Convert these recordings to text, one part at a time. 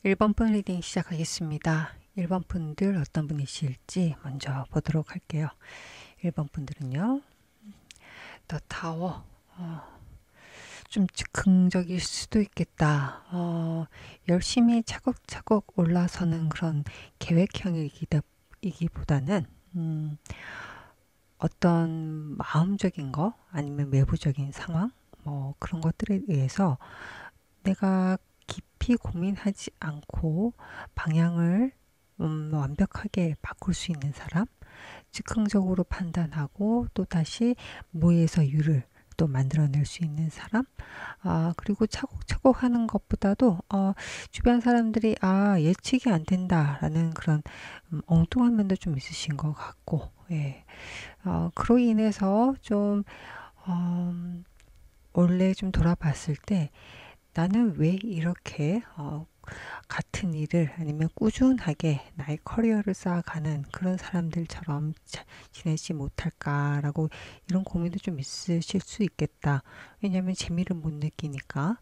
1번 분 리딩 시작하겠습니다. 1번 분들 어떤 분이실지 먼저 보도록 할게요. 1번 분들은요. 더 타워. 좀 즉흥적일 수도 있겠다. 열심히 차곡차곡 올라서는 그런 계획형이기보다는 어떤 마음적인 거 아니면 외부적인 상황 뭐 그런 것들에 의해서 내가 깊이 고민하지 않고 방향을 완벽하게 바꿀 수 있는 사람, 즉흥적으로 판단하고 또 다시 무에서 유를 또 만들어낼 수 있는 사람, 그리고 차곡차곡 하는 것보다도 주변 사람들이 예측이 안 된다라는 그런 엉뚱한 면도 좀 있으신 것 같고, 예. 그로 인해서 좀 원래 좀 돌아봤을 때 나는 왜 이렇게 같은 일을 아니면 꾸준하게 나의 커리어를 쌓아가는 그런 사람들처럼 지내지 못할까라고 이런 고민도 좀 있으실 수 있겠다. 왜냐하면 재미를 못 느끼니까.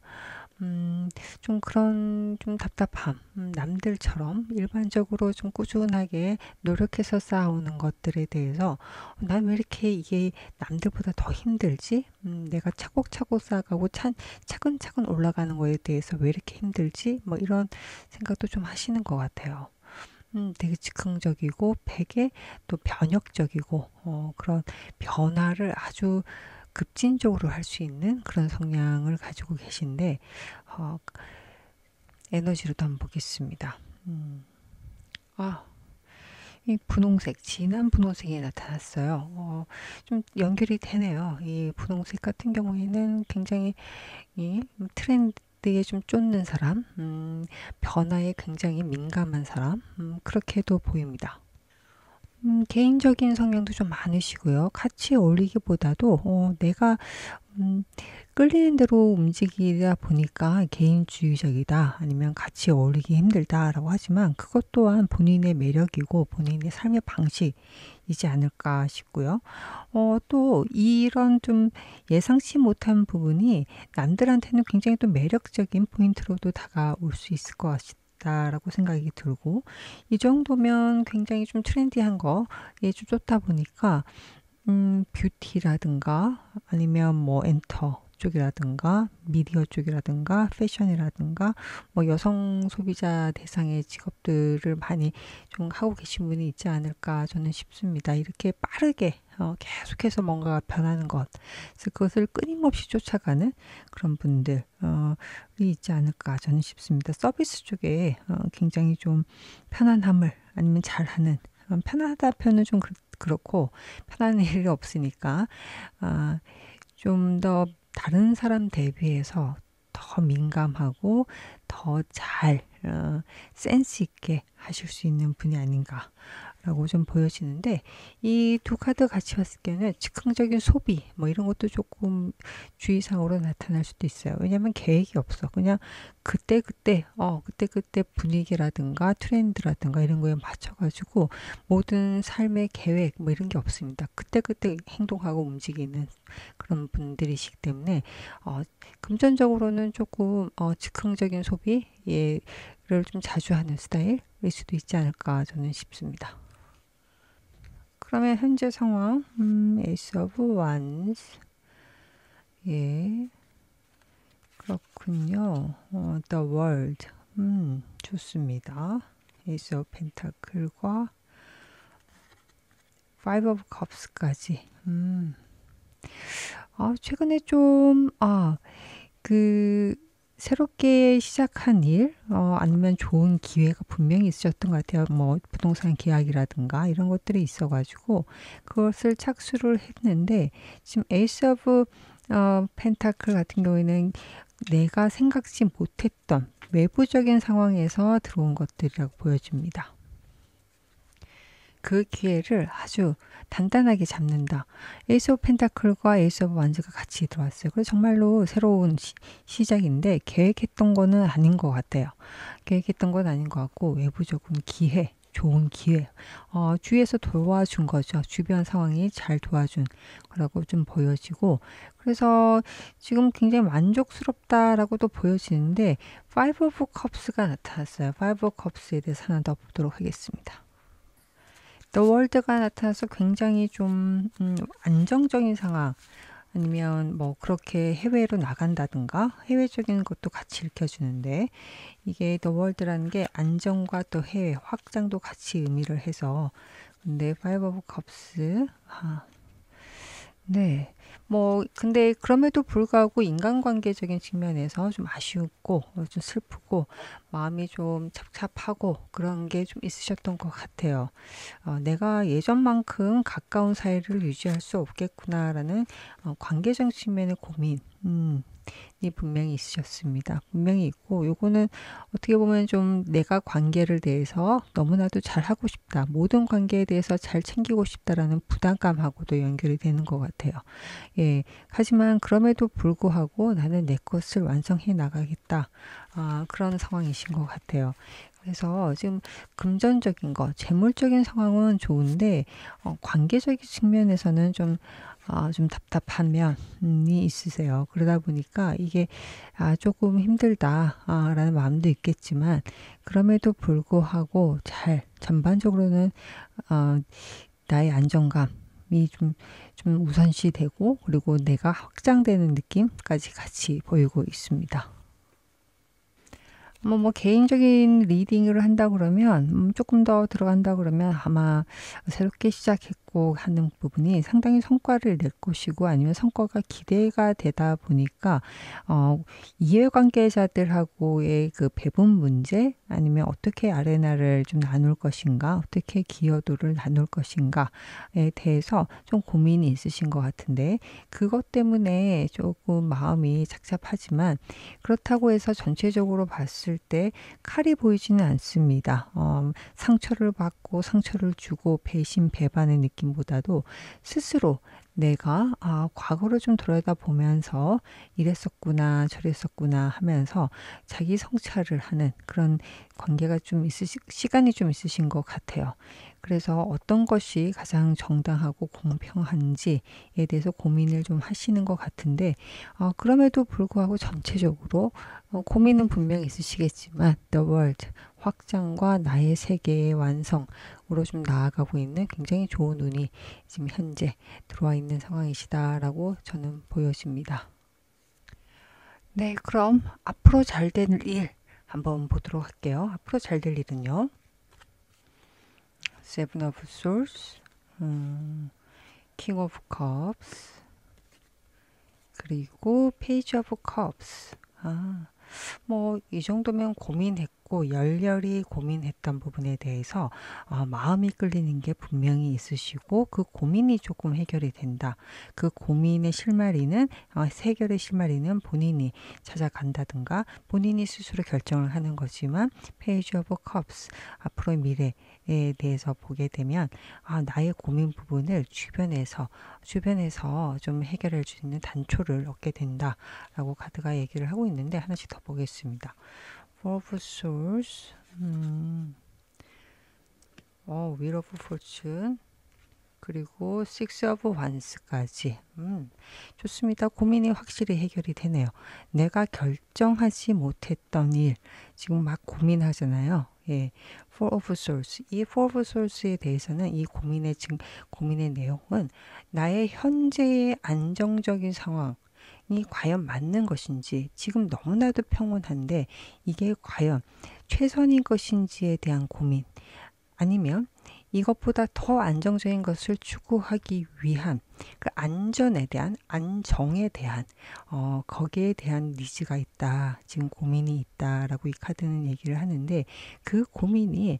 좀 그런 좀 답답함, 남들처럼 일반적으로 좀 꾸준하게 노력해서 쌓아오는 것들에 대해서 난 왜 이렇게 이게 남들보다 더 힘들지? 내가 차곡차곡 쌓아가고 차근차근 올라가는 거에 대해서 왜 이렇게 힘들지? 뭐 이런 생각도 좀 하시는 것 같아요. 되게 즉흥적이고 되게 또 변혁적이고 그런 변화를 아주 급진적으로 할 수 있는 그런 성향을 가지고 계신데 어, 에너지로도 한번 보겠습니다. 아, 이 분홍색, 진한 분홍색이 나타났어요. 좀 연결이 되네요. 이 분홍색 같은 경우에는 굉장히 이 트렌드에 좀 쫓는 사람, 변화에 굉장히 민감한 사람, 그렇게도 보입니다. 개인적인 성향도 좀 많으시고요. 같이 어울리기보다도 내가 음, 끌리는 대로 움직이다 보니까 개인주의적이다 아니면 같이 어울리기 힘들다라고 하지만 그것 또한 본인의 매력이고 본인의 삶의 방식이지 않을까 싶고요. 또 이런 좀 예상치 못한 부분이 남들한테는 굉장히 또 매력적인 포인트로도 다가올 수 있을 것 같다라고 생각이 들고 이 정도면 굉장히 좀 트렌디한 거에 좀 쫓다 보니까 뷰티라든가 아니면 뭐 엔터 쪽이라든가 미디어 쪽이라든가 패션이라든가 뭐 여성 소비자 대상의 직업들을 많이 좀 하고 계신 분이 있지 않을까 저는 싶습니다. 이렇게 빠르게 계속해서 뭔가가 변하는 것, 그래서 그것을 끊임없이 쫓아가는 그런 분들이 있지 않을까 저는 싶습니다. 서비스 쪽에 굉장히 좀 편안함을 아니면 잘하는 편하다 표현은 좀 그렇고 편한 일이 없으니까 좀 더 다른 사람 대비해서 더 민감하고 더 잘 센스 있게 하실 수 있는 분이 아닌가라고 좀 보여지는데 이 두 카드 같이 봤을 때는 즉흥적인 소비 뭐 이런 것도 조금 주의사항으로 나타날 수도 있어요. 왜냐하면 계획이 없어. 그냥 그때 분위기라든가 트렌드라든가 이런 거에 맞춰가지고 모든 삶의 계획 뭐 이런 게 없습니다. 그때그때 행동하고 움직이는 그런 분들이시기 때문에 금전적으로는 조금 즉흥적인 소비를 좀 자주 하는 스타일일 수도 있지 않을까 저는 싶습니다. 그러면 현재 상황 에이스 오브 완스 예 그렇군요. The World 좋습니다. 에이스 오브 펜타클과 Five of Cups까지 최근에 좀 그 새롭게 시작한 일 아니면 좋은 기회가 분명히 있으셨던 것 같아요. 뭐 부동산 계약이라든가 이런 것들이 있어가지고 그것을 착수를 했는데 지금 에이스 오브 펜타클 같은 경우에는 내가 생각지 못했던 외부적인 상황에서 들어온 것들이라고 보여집니다. 그 기회를 아주 단단하게 잡는다. 에이스 오브 펜타클과 에이스 오브 완즈가 같이 들어왔어요. 그래서 정말로 새로운 시작인데 계획했던 거는 아닌 것 같아요. 계획했던 건 아닌 것 같고 외부적인 기회 좋은 기회, 주위에서 도와준 거죠. 주변 상황이 잘 도와준 거라고 좀 보여지고, 그래서 지금 굉장히 만족스럽다라고도 보여지는데 Five of Cups가 나타났어요. Five of Cups에 대해서 하나 더 보도록 하겠습니다. The World가 나타나서 굉장히 좀 안정적인 상황, 아니면 뭐 그렇게 해외로 나간다든가 해외적인 것도 같이 일으켜주는데, 이게 The World라는 게 안정과 또 해외 확장도 같이 의미를 해서, 근데 Five of Cups, 네. 뭐, 근데 그럼에도 불구하고 인간관계적인 측면에서 좀 아쉬웠고, 좀 슬프고, 마음이 좀 착잡하고, 그런 게 좀 있으셨던 것 같아요. 내가 예전만큼 가까운 사이를 유지할 수 없겠구나라는 관계적 측면의 고민, 이 분명히 있으셨습니다. 분명히 있고, 요거는 어떻게 보면 좀 내가 관계를 대해서 너무나도 잘 하고 싶다, 모든 관계에 대해서 잘 챙기고 싶다라는 부담감하고도 연결이 되는 것 같아요. 예, 하지만 그럼에도 불구하고 나는 내 것을 완성해 나가겠다, 그런 상황이신 것 같아요. 그래서 지금 금전적인 거, 재물적인 상황은 좋은데, 관계적인 측면에서는 좀 답답한 면이 있으세요. 그러다 보니까 이게 조금 힘들다 라는 마음도 있겠지만, 그럼에도 불구하고 잘 전반적으로는 나의 안정감이 좀 우선시 되고, 그리고 내가 확장되는 느낌까지 같이 보이고 있습니다. 뭐 개인적인 리딩을 한다 그러면, 조금 더 들어간다 그러면 아마 새롭게 시작했고 하는 부분이 상당히 성과를 낼 것이고, 아니면 성과가 기대가 되다 보니까 이해관계자들하고의 그 배분 문제, 아니면 어떻게 아레나를 좀 나눌 것인가, 어떻게 기여도를 나눌 것인가에 대해서 좀 고민이 있으신 것 같은데, 그것 때문에 조금 마음이 착잡하지만, 그렇다고 해서 전체적으로 봤을 때 칼이 보이지는 않습니다. 상처를 받고 상처를 주고 배신 배반의 느낌보다도 스스로 내가 과거를 좀 들여다보면서 이랬었구나 저랬었구나 하면서 자기 성찰을 하는 그런 관계가 좀 시간이 좀 있으신 것 같아요. 그래서 어떤 것이 가장 정당하고 공평한지에 대해서 고민을 좀 하시는 것 같은데, 그럼에도 불구하고 전체적으로 고민은 분명히 있으시겠지만 The World, 확장과 나의 세계의 완성으로 좀 나아가고 있는 굉장히 좋은 운이 지금 현재 들어와 있는 상황이시다라고 저는 보여집니다. 네, 그럼 앞으로 잘 될 일 한번 보도록 할게요. 앞으로 잘 될 일은요, Seven of Swords, King of Cups, 그리고 Page of Cups. 뭐 이 정도면 고민했고 열렬히 고민했던 부분에 대해서 마음이 끌리는 게 분명히 있으시고, 그 고민이 조금 해결이 된다. 그 고민의 실마리는, 해결의 실마리는 본인이 찾아간다든가 본인이 스스로 결정을 하는 거지만, Page of Cups, 앞으로의 미래에 대해서 보게 되면 나의 고민 부분을 주변에서 좀 해결할 수 있는 단초를 얻게 된다라고 카드가 얘기를 하고 있는데, 하나씩 더 보겠습니다. Four of Swords, Wheel of Fortune, 그리고 Six of Wands까지. 좋습니다. 고민이 확실히 해결이 되네요. 내가 결정하지 못했던 일, 지금 막 고민하잖아요. 예, Four of Swords. 이 Four of Swords에 대해서는 이 고민의 내용은 나의 현재의 안정적인 상황, 이 과연 맞는 것인지, 지금 너무나도 평온한데 이게 과연 최선인 것인지에 대한 고민, 아니면 이것보다 더 안정적인 것을 추구하기 위한 그 안정에 대한 거기에 대한 니즈가 있다, 지금 고민이 있다라고 이 카드는 얘기를 하는데, 그 고민이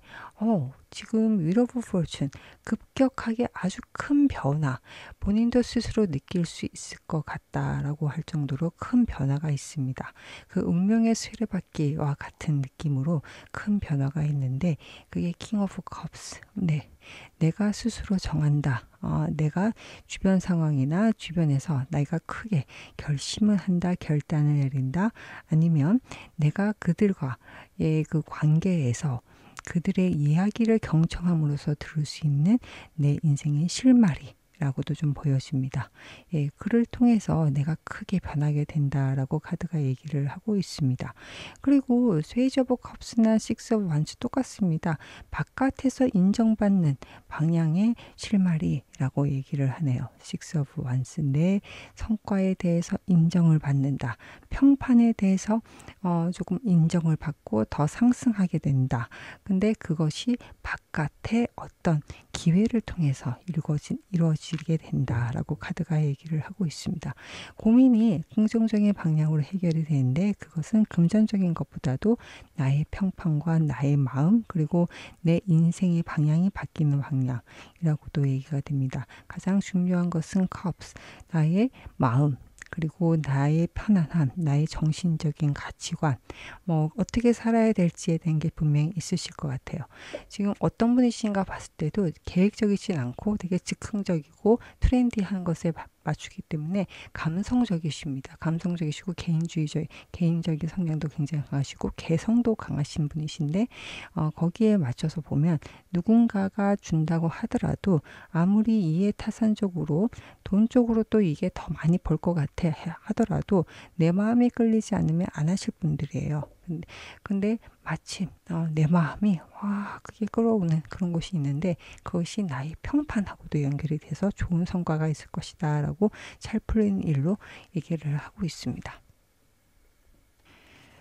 지금 Wheel of Fortune, 급격하게 아주 큰 변화, 본인도 스스로 느낄 수 있을 것 같다라고 할 정도로 큰 변화가 있습니다. 그 운명의 수레바퀴와 같은 느낌으로 큰 변화가 있는데, 그게 King of Cups. 네, 내가 스스로 정한다. 내가 주변 상황이나 주변에서 내가 크게 결심을 한다, 결단을 내린다, 아니면 내가 그들과의 그 관계에서 그들의 이야기를 경청함으로써 들을 수 있는 내 인생의 실마리 라고도 좀 보여집니다. 예, 그를 통해서 내가 크게 변하게 된다라고 카드가 얘기를 하고 있습니다. 그리고 스웨이지 오브 컵스나 식스 오브 완스 똑같습니다. 바깥에서 인정받는 방향의 실마리라고 얘기를 하네요. 식스 오브 완스, 내 성과에 대해서 인정을 받는다. 평판에 대해서 조금 인정을 받고 더 상승하게 된다. 근데 그것이 바깥의 어떤 기회를 통해서 이루어지게 된다라고 카드가 얘기를 하고 있습니다. 고민이 긍정적인 방향으로 해결이 되는데 그것은 금전적인 것보다도 나의 평판과 나의 마음 그리고 내 인생의 방향이 바뀌는 방향이라고도 얘기가 됩니다. 가장 중요한 것은 컵스, 나의 마음 그리고 나의 편안함, 나의 정신적인 가치관, 뭐 어떻게 살아야 될지에 대한 게 분명히 있으실 것 같아요. 지금 어떤 분이신가 봤을 때도 계획적이진 않고 되게 즉흥적이고 트렌디한 것에 맞추기 때문에 감성적이십니다. 감성적이시고 개인적인 성향도 굉장히 강하시고 개성도 강하신 분이신데 거기에 맞춰서 보면 누군가가 준다고 하더라도 아무리 이해타산적으로 돈 쪽으로 또 이게 더 많이 벌 것 같아 하더라도 내 마음이 끌리지 않으면 안 하실 분들이에요. 근데 마침 내 마음이 그게 끌어오는 그런 곳이 있는데 그것이 나의 평판하고도 연결이 돼서 좋은 성과가 있을 것이다 라고 잘 풀린 일로 얘기를 하고 있습니다.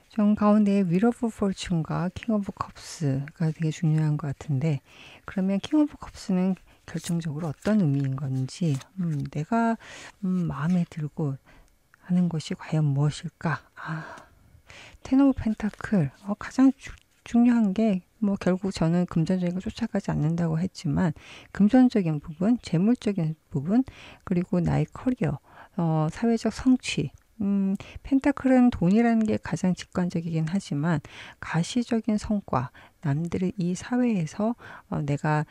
전 가운데 윌 오브 포춘과 킹 오브 컵스가 되게 중요한 것 같은데 그러면 킹 오브 컵스는 결정적으로 어떤 의미인 건지 내가 마음에 들고 하는 것이 과연 무엇일까? 텐 오브 펜타클 가장 중요한 게 뭐 결국 저는 금전적인 걸 쫓아가지 않는다고 했지만 금전적인 부분, 재물적인 부분 그리고 나의 커리어, 사회적 성취 펜타클은 돈이라는 게 가장 직관적이긴 하지만 가시적인 성과, 남들의 이 사회에서 내가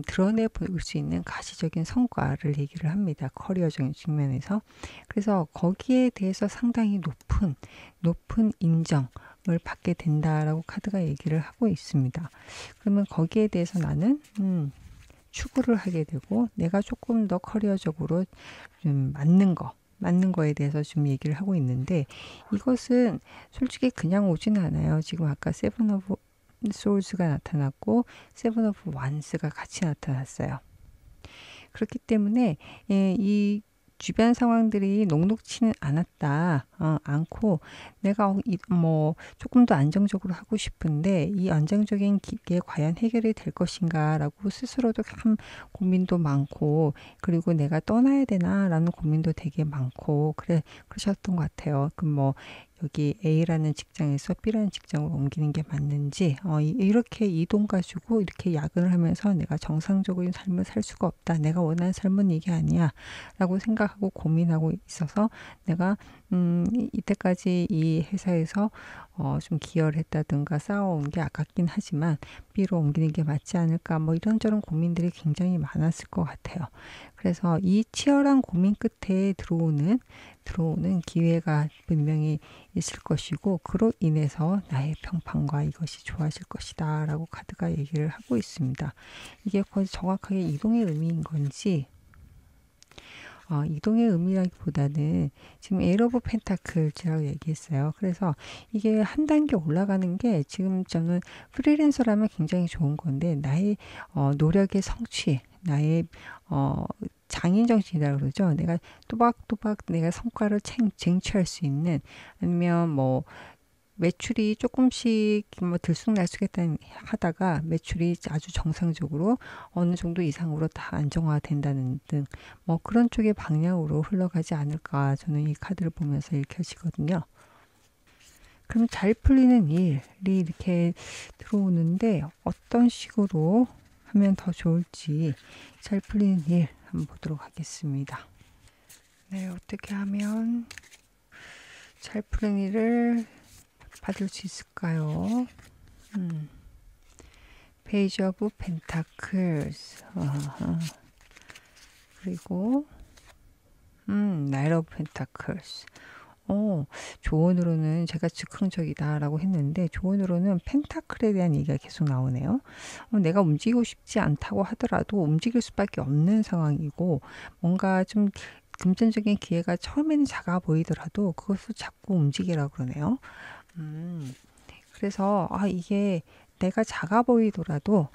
드러내 볼 수 있는 가시적인 성과를 얘기를 합니다. 커리어적인 측면에서. 그래서 거기에 대해서 상당히 높은 인정을 받게 된다라고 카드가 얘기를 하고 있습니다. 그러면 거기에 대해서 나는 추구를 하게 되고 내가 조금 더 커리어적으로 좀 맞는 거에 대해서 좀 얘기를 하고 있는데 이것은 솔직히 그냥 오지는 않아요. 지금 아까 세븐 오브 소울스가 나타났고 세븐 오브 완스가 같이 나타났어요. 그렇기 때문에 이 주변 상황들이 녹록치는 않고 내가 뭐 조금 더 안정적으로 하고 싶은데 이 안정적인 게 과연 해결이 될 것인가라고 스스로도 참 고민도 많고 그리고 내가 떠나야 되나라는 고민도 되게 많고 그러셨던 것 같아요. 뭐 여기 A라는 직장에서 B라는 직장으로 옮기는 게 맞는지 이렇게 이동 가지고 이렇게 야근을 하면서 내가 정상적인 삶을 살 수가 없다. 내가 원하는 삶은 이게 아니야 라고 생각하고 고민하고 있어서 내가 이때까지 이 회사에서 좀 기여를 했다든가 쌓아온 게 아깝긴 하지만 B로 옮기는 게 맞지 않을까 뭐 이런저런 고민들이 굉장히 많았을 것 같아요. 그래서 이 치열한 고민 끝에 들어오는 기회가 분명히 있을 것이고 그로 인해서 나의 평판과 이것이 좋아질 것이다 라고 카드가 얘기를 하고 있습니다. 이게 거의 정확하게 이동의 의미인 건지 이동의 의미라기보다는 지금 에이러 오브 펜타클이라고 얘기했어요. 그래서 이게 한 단계 올라가는 게 지금 저는 프리랜서라면 굉장히 좋은 건데 나의 노력의 성취, 나의 장인정신이라고 그러죠. 내가 또박또박 내가 성과를 쟁취할 수 있는 아니면 뭐 매출이 조금씩 뭐 들쑥날쑥 하다가 매출이 아주 정상적으로 어느 정도 이상으로 다 안정화된다는 등 뭐 그런 쪽의 방향으로 흘러가지 않을까 저는 이 카드를 보면서 읽혀지거든요. 그럼 잘 풀리는 일이 이렇게 들어오는데 어떤 식으로 하면 더 좋을지 잘 풀리는 일 한번 보도록 하겠습니다. 네, 어떻게 하면 잘 풀리는 일을 받을 수 있을까요? 페이지 오브 펜타클스 그리고 나이트 오브 펜타클스 어, 조언으로는 제가 즉흥적이다라고 했는데 조언으로는 펜타클에 대한 얘기가 계속 나오네요. 내가 움직이고 싶지 않다고 하더라도 움직일 수밖에 없는 상황이고 뭔가 좀 금전적인 기회가 처음에는 작아 보이더라도 그것을 자꾸 움직이라 그러네요. 음, 그래서 이게 내가 작아 보이더라도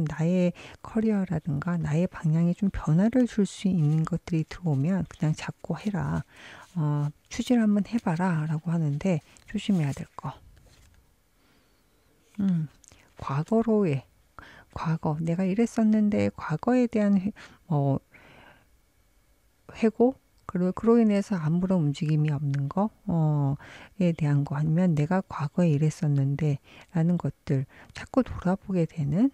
나의 커리어라든가 나의 방향에 좀 변화를 줄 수 있는 것들이 들어오면 그냥 잡고 해라. 추진을 한번 해봐라 라고 하는데 조심해야 될 거. 음, 과거로의 과거 내가 이랬었는데 과거에 대한 뭐 회고 그리고 그로 인해서 아무런 움직임이 없는 거에 대한 거 아니면 내가 과거에 이랬었는데 라는 것들 자꾸 돌아보게 되는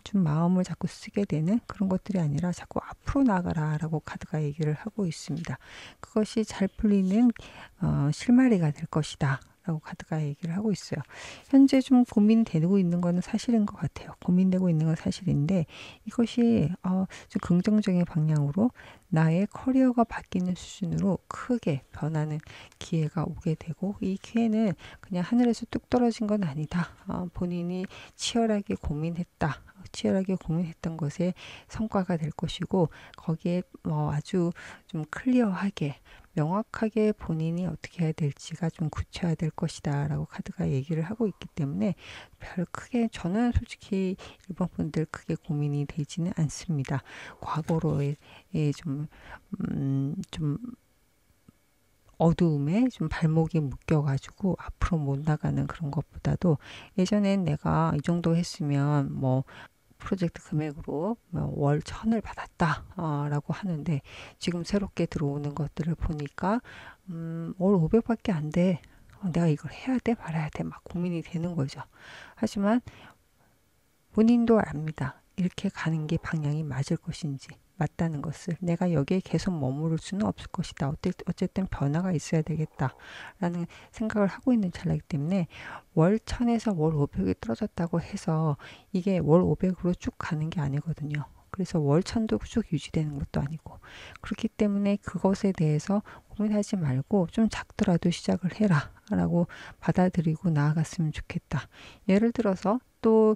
좀 마음을 자꾸 쓰게 되는 그런 것들이 아니라 자꾸 앞으로 나가라 라고 카드가 얘기를 하고 있습니다. 그것이 잘 풀리는 실마리가 될 것이다 라고 카드가 얘기를 하고 있어요. 현재 좀 고민되고 있는 거는 사실인 것 같아요. 고민되고 있는 건 사실인데 이것이 좀 긍정적인 방향으로 나의 커리어가 바뀌는 수준으로 크게 변하는 기회가 오게 되고 이 기회는 그냥 하늘에서 뚝 떨어진 건 아니다. 본인이 치열하게 고민했던 것의 성과가 될 것이고 거기에 아주 좀 클리어하게 명확하게 본인이 어떻게 해야 될지가 좀 구체화될 것이다 라고 카드가 얘기를 하고 있기 때문에 별 크게 저는 솔직히 일본 분들 크게 고민이 되지는 않습니다. 과거로의 좀 어두움에 좀 발목이 묶여가지고 앞으로 못 나가는 그런 것보다도 예전엔 내가 이 정도 했으면 뭐 프로젝트 금액으로 월 1,000을 받았다 라고 하는데 지금 새롭게 들어오는 것들을 보니까 월 500밖에 안 돼. 내가 이걸 해야 돼 말아야 돼 막 고민이 되는 거죠. 하지만 본인도 압니다. 이렇게 가는 게 방향이 맞을 것인지 맞다는 것을 내가 여기에 계속 머무를 수는 없을 것이다. 어쨌든 변화가 있어야 되겠다라는 생각을 하고 있는 찰나이기 때문에 월 1,000에서 월 500이 떨어졌다고 해서 이게 월 500으로 쭉 가는 게 아니거든요. 그래서 월 1,000도 쭉 유지되는 것도 아니고 그렇기 때문에 그것에 대해서 고민하지 말고 좀 작더라도 시작을 해라 라고 받아들이고 나아갔으면 좋겠다. 예를 들어서 또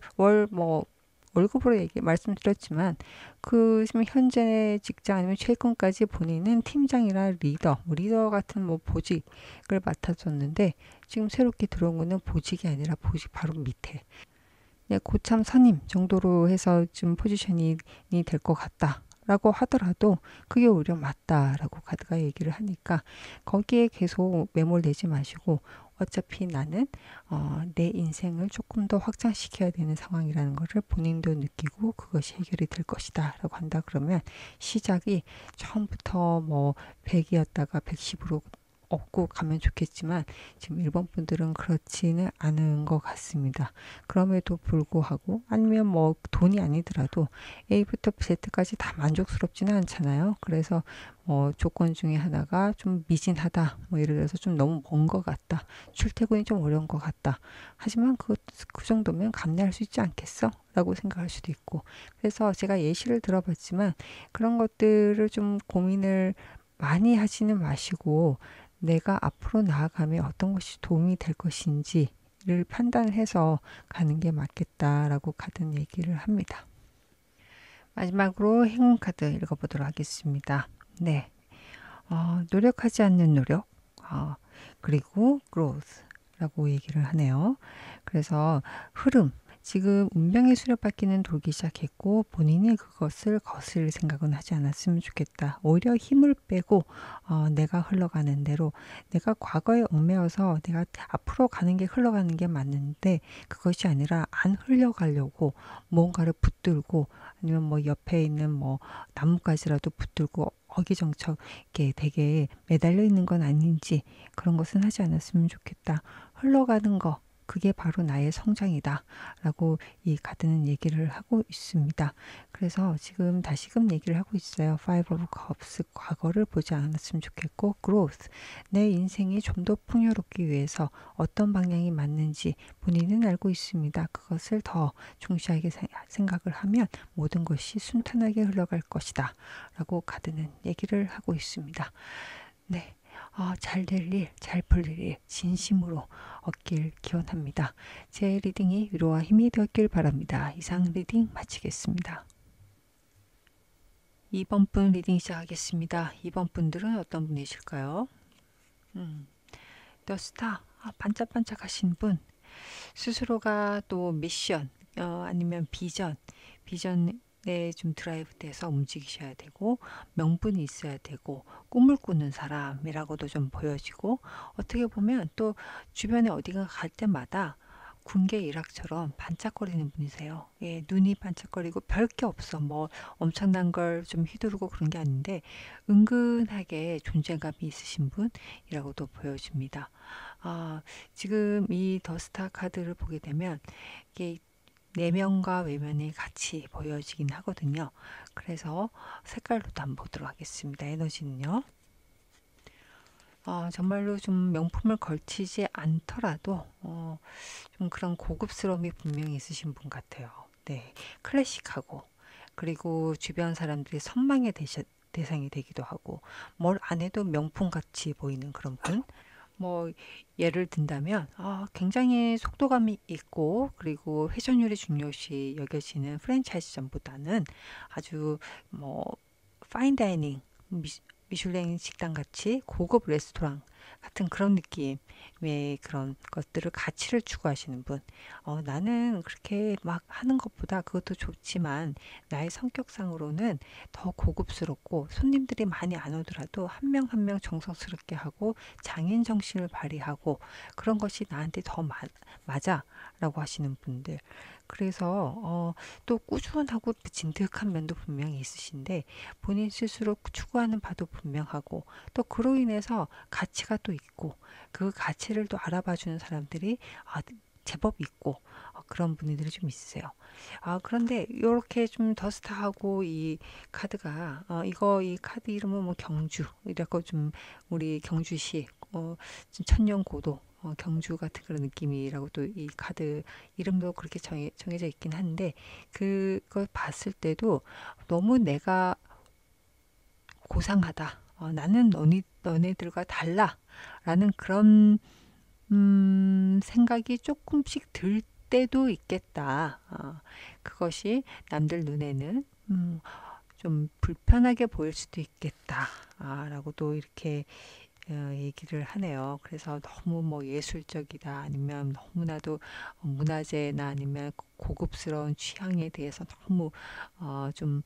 월급으로 말씀드렸지만 그 지금 현재 직장 아니면 최근까지 본인은 팀장이나 리더 같은 보직을 맡았었는데 지금 새롭게 들어온 거는 보직이 아니라 보직 바로 밑에 고참 선임 정도로 해서 좀 포지션이 될 것 같다. 라고 하더라도 그게 오히려 맞다라고 카드가 얘기를 하니까 거기에 계속 매몰되지 마시고 어차피 나는 내 인생을 조금 더 확장시켜야 되는 상황이라는 것을 본인도 느끼고 그것이 해결이 될 것이다 라고 한다 그러면 시작이 처음부터 100이었다가 110으로 얻고 가면 좋겠지만 지금 일본 분들은 그렇지는 않은 것 같습니다. 그럼에도 불구하고 아니면 돈이 아니더라도 A부터 Z까지 다 만족스럽지는 않잖아요. 그래서 조건 중에 하나가 좀 미진하다. 예를 들어서 좀 너무 먼 것 같다. 출퇴근이 좀 어려운 것 같다. 하지만 그 정도면 감내할 수 있지 않겠어? 라고 생각할 수도 있고. 그래서 제가 예시를 들어봤지만 그런 것들을 좀 고민을 많이 하지는 마시고 내가 앞으로 나아가면 어떤 것이 도움이 될 것인지를 판단해서 가는 게 맞겠다라고 카드는 얘기를 합니다. 마지막으로 행운 카드 읽어보도록 하겠습니다. 네, 노력하지 않는 노력, 그리고 growth라고 얘기를 하네요. 그래서 흐름, 지금 운명의 수레바퀴는 돌기 시작했고 본인이 그것을 거스를 생각은 하지 않았으면 좋겠다. 오히려 힘을 빼고 내가 흘러가는 대로 내가 과거에 얽매여서 내가 앞으로 가는 게 흘러가는 게 맞는데 그것이 아니라 안 흘러가려고 뭔가를 붙들고 아니면 옆에 있는 나뭇가지라도 붙들고 어기정척 이렇게 되게 매달려 있는 건 아닌지 그런 것은 하지 않았으면 좋겠다. 흘러가는 거 그게 바로 나의 성장이다 라고 이 카드는 얘기를 하고 있습니다. 그래서 지금 다시금 얘기를 하고 있어요. Five of Cups 과거를 보지 않았으면 좋겠고 growth 내 인생이 좀 더 풍요롭기 위해서 어떤 방향이 맞는지 본인은 알고 있습니다. 그것을 더 중시하게 생각을 하면 모든 것이 순탄하게 흘러갈 것이다 라고 카드는 얘기를 하고 있습니다. 네. 잘 될 일, 잘 풀릴 일 진심으로 얻길 기원합니다. 제 리딩이 위로와 힘이 되었길 바랍니다. 이상 리딩 마치겠습니다. 2번 분 리딩 시작하겠습니다. 2번 분들은 어떤 분이실까요? 더 스타, 반짝반짝 하신 분, 스스로가 또 미션, 아니면 비전에 좀 드라이브 돼서 움직이셔야 되고, 명분이 있어야 되고, 꿈을 꾸는 사람이라고도 좀 보여지고, 어떻게 보면 또 주변에 어디가 갈 때마다 군계 일학처럼 반짝거리는 분이세요. 예, 눈이 반짝거리고 별게 없어. 뭐 엄청난 걸 좀 휘두르고 그런 게 아닌데 은근하게 존재감이 있으신 분이라고도 보여집니다. 지금 이 더스타 카드를 보게 되면 이게 내면과 외면이 같이 보여지긴 하거든요. 그래서 색깔로도 한번 보도록 하겠습니다. 에너지는요. 정말로 좀 명품을 걸치지 않더라도 좀 그런 고급스러움이 분명히 있으신 분 같아요. 네, 클래식하고 그리고 주변 사람들이 선망의 대상이 되기도 하고 뭘 안 해도 명품 같이 보이는 그런 분. 뭐 예를 든다면 굉장히 속도감이 있고 그리고 회전율이 중요시 여겨지는 프랜차이즈점보다는 아주 뭐 파인다이닝 미슐랭 식당 같이 고급 레스토랑 같은 그런 느낌의 그런 것들을 가치를 추구하시는 분. 나는 그렇게 막 하는 것보다 그것도 좋지만 나의 성격상으로는 더 고급스럽고 손님들이 많이 안 오더라도 한 명 한 명 정성스럽게 하고 장인 정신을 발휘하고 그런 것이 나한테 더 맞아라고 하시는 분들. 그래서 또 꾸준하고 진득한 면도 분명히 있으신데 본인 스스로 추구하는 바도 분명하고 또 그로 인해서 가치가 또 있고 그 가치를 또 알아봐 주는 사람들이 제법 있고 그런 분들이 좀 있으세요. 그런데 이렇게 좀 더스타하고 이 카드가 이 카드 이름은 뭐 경주 이라고 좀 우리 경주시 좀 천년고도 경주 같은 그런 느낌이라고 또 이 카드 이름도 그렇게 정해져 있긴 한데 그걸 봤을 때도 너무 내가 고상하다. 나는 너네들과 달라. 라는 그런 생각이 조금씩 들 때도 있겠다. 그것이 남들 눈에는 좀 불편하게 보일 수도 있겠다. 라고도 이렇게 얘기를 하네요. 그래서 너무 뭐 예술적이다 아니면 너무나도 문화재나 아니면 고급스러운 취향에 대해서 너무 좀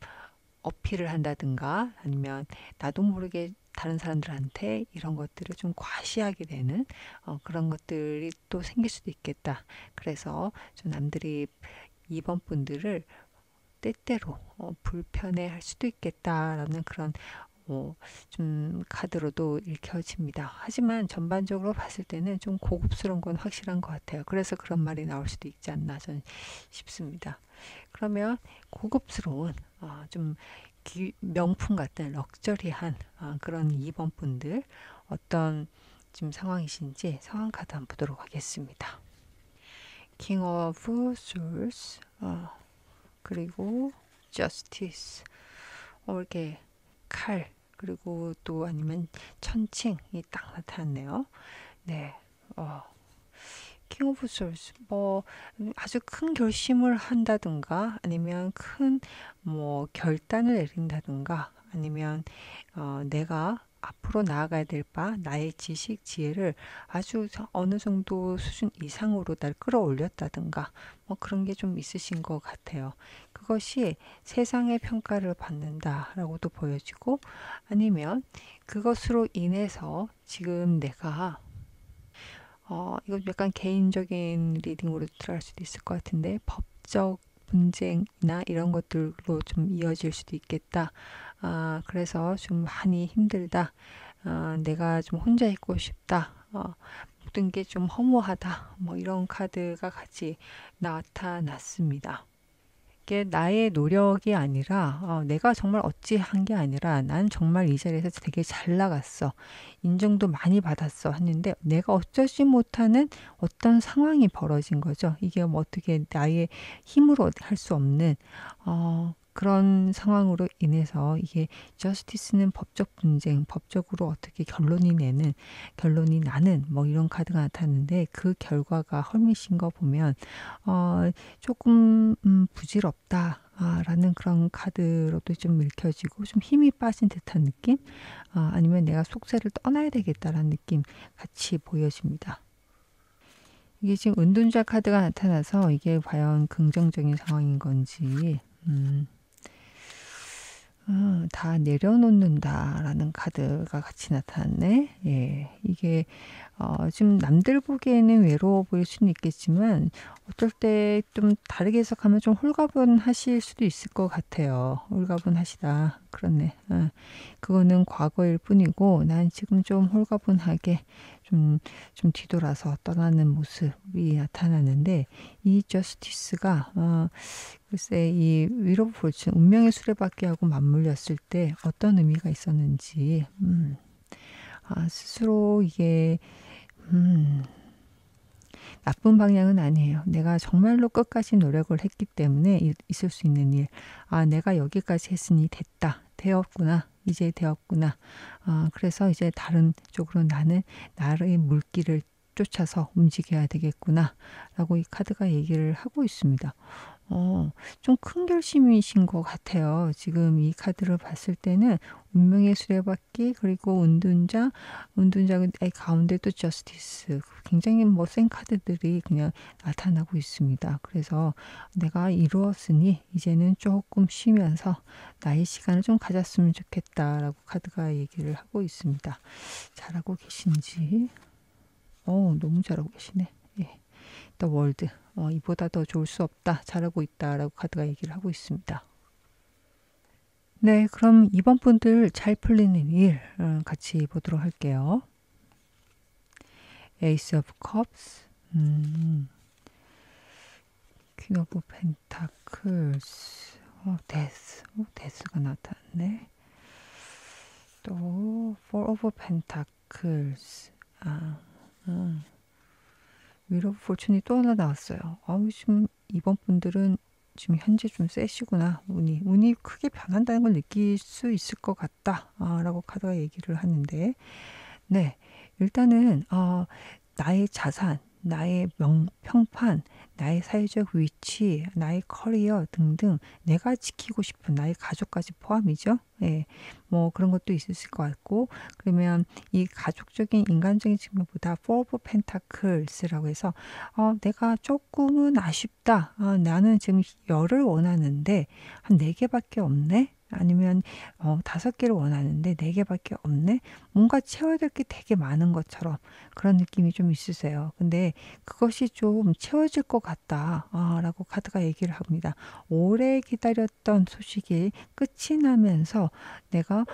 어필을 한다든가 아니면 나도 모르게 다른 사람들한테 이런 것들을 좀 과시하게 되는 그런 것들이 또 생길 수도 있겠다. 그래서 좀 남들이 이번 분들을 때때로 불편해 할 수도 있겠다라는 그런 좀 카드로도 읽혀집니다. 하지만 전반적으로 봤을 때는 좀 고급스러운 건 확실한 것 같아요. 그래서 그런 말이 나올 수도 있지 않나 저는 싶습니다. 그러면 고급스러운 좀 명품 같은 럭셔리한 그런 2번 분들 어떤 지금 상황이신지 상황 카드 한번 보도록 하겠습니다. King of Swords 그리고 Justice 이렇게 칼 그리고 또 아니면 천칭이 딱 나타났네요. 네, 킹 오브 솔스 뭐 아주 큰 결심을 한다든가 아니면 큰 뭐 결단을 내린다든가 아니면 내가 앞으로 나아가야 될 바 나의 지식 지혜를 아주 어느 정도 수준 이상으로 날 끌어올렸다든가 뭐 그런 게 좀 있으신 것 같아요. 그것이 세상의 평가를 받는다라고도 보여지고 아니면 그것으로 인해서 지금 내가 이건 약간 개인적인 리딩으로 들어갈 수도 있을 것 같은데 법적 분쟁이나 이런 것들로 좀 이어질 수도 있겠다. 그래서 좀 많이 힘들다. 내가 좀 혼자 있고 싶다. 모든 게 좀 허무하다. 뭐 이런 카드가 같이 나타났습니다. 이게 나의 노력이 아니라 내가 정말 어찌한 게 아니라 난 정말 이 자리에서 되게 잘 나갔어. 인정도 많이 받았어 했는데 내가 어쩌지 못하는 어떤 상황이 벌어진 거죠. 이게 뭐 어떻게 나의 힘으로 할 수 없는 그런 상황으로 인해서 이게 저스티스는 법적 분쟁, 법적으로 어떻게 결론이 나는 뭐 이런 카드가 나타났는데 그 결과가 헐밋인 거 보면 조금 부질없다. 라는 그런 카드로도 좀 읽혀지고 좀 힘이 빠진 듯한 느낌? 아니면 내가 속세를 떠나야 되겠다라는 느낌 같이 보여집니다. 이게 지금 은둔자 카드가 나타나서 이게 과연 긍정적인 상황인 건지 다 내려놓는다라는 카드가 같이 나타났네. 예, 이게 지금 남들 보기에는 외로워 보일 수는 있겠지만 어떨 때 좀 다르게 해석하면 좀 홀가분하실 수도 있을 것 같아요. 홀가분하시다. 그렇네. 그거는 과거일 뿐이고 난 지금 좀 홀가분하게 좀 뒤돌아서 떠나는 모습이 나타나는데 이 저스티스가 글쎄 이 윌 오브 포춘 운명의 수레바퀴하고 맞물렸을 때 어떤 의미가 있었는지 스스로 이게 나쁜 방향은 아니에요. 내가 정말로 끝까지 노력을 했기 때문에 있을 수 있는 일. 내가 여기까지 했으니 됐다. 되었구나. 이제 되었구나. 그래서 이제 다른 쪽으로 나는 나의 물길을 쫓아서 움직여야 되겠구나. 라고 이 카드가 얘기를 하고 있습니다. 좀 큰 결심이신 것 같아요. 지금 이 카드를 봤을 때는 운명의 수레바퀴 그리고 은둔자 가운데 또 저스티스 굉장히 뭐 센 카드들이 그냥 나타나고 있습니다. 그래서 내가 이루었으니 이제는 조금 쉬면서 나의 시간을 좀 가졌으면 좋겠다라고 카드가 얘기를 하고 있습니다. 잘하고 계신지 너무 잘하고 계시네. 예. 더 월드 이보다 더 좋을 수 없다. 잘하고 있다라고 카드가 얘기를 하고 있습니다. 네, 그럼 이번 분들 잘 풀리는 일 같이 보도록 할게요. 에이스 오브 컵스, 퀸 오브 펜타클스, 데스가 나타났네. 또 포 오브 펜타클스, 윌 오브 포춘이 또 하나 나왔어요. 지금 이번 분들은 지금 현재 좀 세시구나. 운이 크게 변한다는 걸 느낄 수 있을 것 같다. 라고 카드가 얘기를 하는데 네, 일단은 나의 자산, 나의 평판, 나의 사회적 위치, 나의 커리어 등등 내가 지키고 싶은 나의 가족까지 포함이죠. 예, 뭐 그런 것도 있을 것 같고 그러면 이 가족적인 인간적인 측면보다 Four of Pentacles라고 해서 내가 조금은 아쉽다. 나는 지금 열을 원하는데 한 4개밖에 없네. 아니면 5개를 원하는데 4개밖에 없네. 뭔가 채워야 될 게 되게 많은 것처럼 그런 느낌이 좀 있으세요. 근데 그것이 좀 채워질 것 같다. 라고 카드가 얘기를 합니다. 오래 기다렸던 소식이 끝이 나면서 내가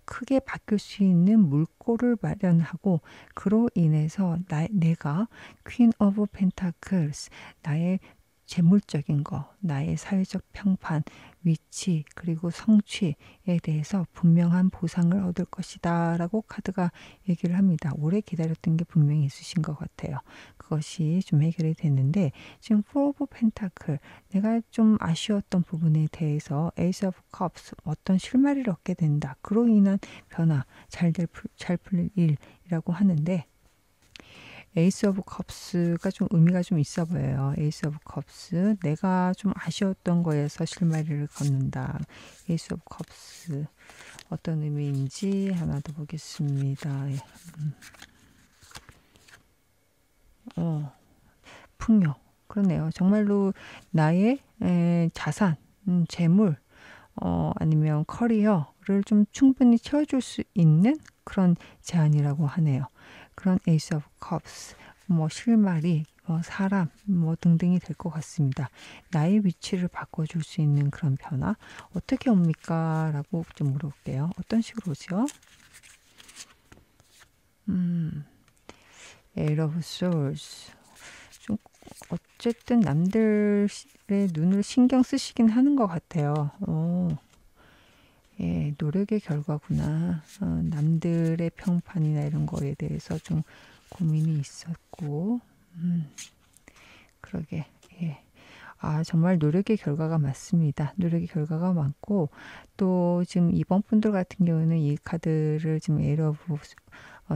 크게 바뀔 수 있는 물꼬를 마련하고 그로 인해서 내가 퀸 오브 펜타클스 나의 재물적인 거, 나의 사회적 평판, 위치, 그리고 성취에 대해서 분명한 보상을 얻을 것이다 라고 카드가 얘기를 합니다. 오래 기다렸던 게 분명히 있으신 것 같아요. 그것이 좀 해결이 됐는데 지금 Four of Pentacle, 내가 좀 아쉬웠던 부분에 대해서 Ace of Cups, 어떤 실마리를 얻게 된다. 그로 인한 변화, 잘 풀릴 일이라고 하는데 에이스 오브 컵스가 좀 의미가 좀 있어 보여요. 에이스 오브 컵스, 내가 좀 아쉬웠던 거에서 실마리를 걷는다. 에이스 오브 컵스 어떤 의미인지 하나 더 보겠습니다. 풍요. 그러네요. 정말로 나의 자산, 재물, 아니면 커리어를 좀 충분히 채워줄 수 있는 그런 제안이라고 하네요. 그런 에이스 오브 컵스, 뭐 실마리, 사람, 등등이 될 것 같습니다. 나의 위치를 바꿔줄 수 있는 그런 변화 어떻게 옵니까? 라고 좀 물어볼게요. 어떤 식으로 오죠? Eight of Swords. 좀 어쨌든 남들의 눈을 신경 쓰시긴 하는 것 같아요. 예, 노력의 결과구나. 남들의 평판이나 이런 거에 대해서 좀 고민이 있었고, 그러게, 예. 정말 노력의 결과가 많습니다. 노력의 결과가 많고 또 지금 이번 분들 같은 경우는 이 카드를 지금 에이트 오브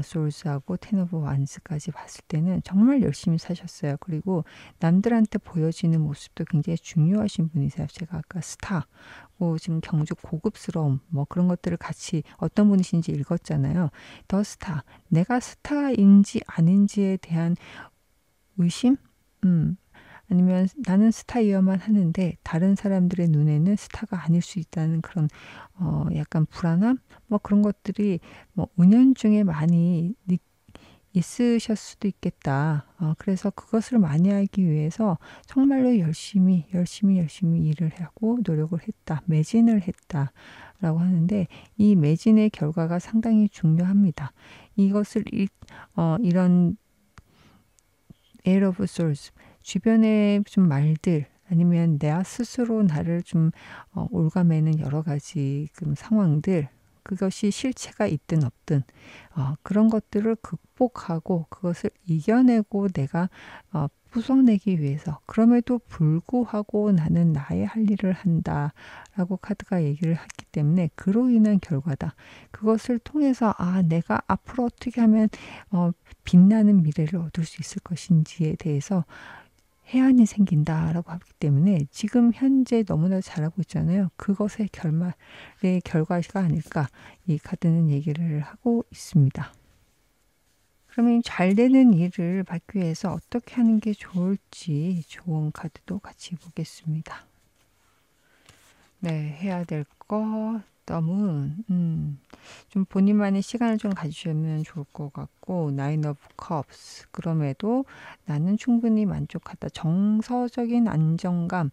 소울스하고 텐 오브 완스까지 봤을 때는 정말 열심히 사셨어요. 그리고 남들한테 보여지는 모습도 굉장히 중요하신 분이세요. 제가 아까 스타, 지금 경주 고급스러움 뭐 그런 것들을 같이 어떤 분이신지 읽었잖아요. 더 스타, 내가 스타인지 아닌지에 대한 의심? 아니면 나는 스타이어만 하는데 다른 사람들의 눈에는 스타가 아닐 수 있다는 그런 약간 불안함? 뭐 그런 것들이 뭐 은연중에 많이 있으실 수도 있겠다. 그래서 그것을 만회하기 위해서 정말로 열심히 일을 하고 노력을 했다. 매진을 했다라고 하는데 이 매진의 결과가 상당히 중요합니다. 이것을 이런 에이트 오브 소울스 주변의 좀 말들 아니면 내 스스로 나를 좀 올가매는 여러 가지 그 상황들 그것이 실체가 있든 없든 그런 것들을 극복하고 그것을 이겨내고 내가 부숴내기 위해서 그럼에도 불구하고 나는 나의 할 일을 한다라고 카드가 얘기를 했기 때문에 그로 인한 결과다. 그것을 통해서 내가 앞으로 어떻게 하면 빛나는 미래를 얻을 수 있을 것인지에 대해서 해안이 생긴다라고 하기 때문에 지금 현재 너무나 잘하고 있잖아요. 그것의 결과가 아닐까 이 카드는 얘기를 하고 있습니다. 그러면 잘 되는 일을 받기 위해서 어떻게 하는 게 좋을지 좋은 카드도 같이 보겠습니다. 네, 해야 될 거 너무 좀 본인만의 시간을 좀 가지시면 좋을 것 같고 나인 오브 컵스 그럼에도 나는 충분히 만족하다. 정서적인 안정감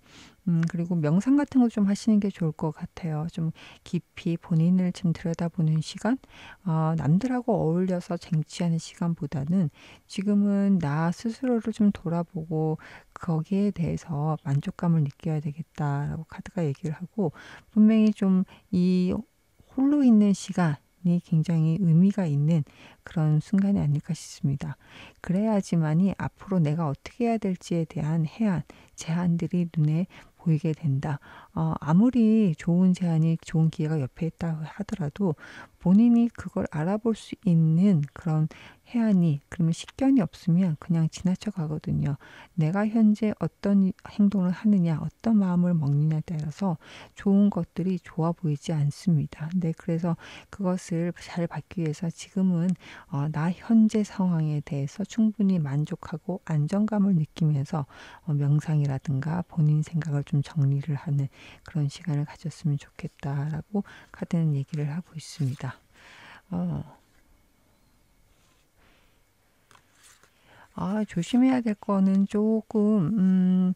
그리고 명상 같은 거 좀 하시는 게 좋을 것 같아요. 좀 깊이 본인을 좀 들여다보는 시간 남들하고 어울려서 쟁취하는 시간보다는 지금은 나 스스로를 좀 돌아보고 거기에 대해서 만족감을 느껴야 되겠다라고 카드가 얘기를 하고 분명히 좀 이 홀로 있는 시간이 굉장히 의미가 있는 그런 순간이 아닐까 싶습니다. 그래야지만이 앞으로 내가 어떻게 해야 될지에 대한 제안들이 눈에 보이게 된다. 아무리 좋은 좋은 기회가 옆에 있다 하더라도 본인이 그걸 알아볼 수 있는 그런 그러면 식견이 없으면 그냥 지나쳐 가거든요. 내가 현재 어떤 행동을 하느냐, 어떤 마음을 먹느냐에 따라서 좋은 것들이 좋아 보이지 않습니다. 네, 그래서 그것을 잘 받기 위해서 지금은 나 현재 상황에 대해서 충분히 만족하고 안정감을 느끼면서 명상이라든가 본인 생각을 좀 정리를 하는 그런 시간을 가졌으면 좋겠다라고 카드는 얘기를 하고 있습니다. 조심해야 될 거는 조금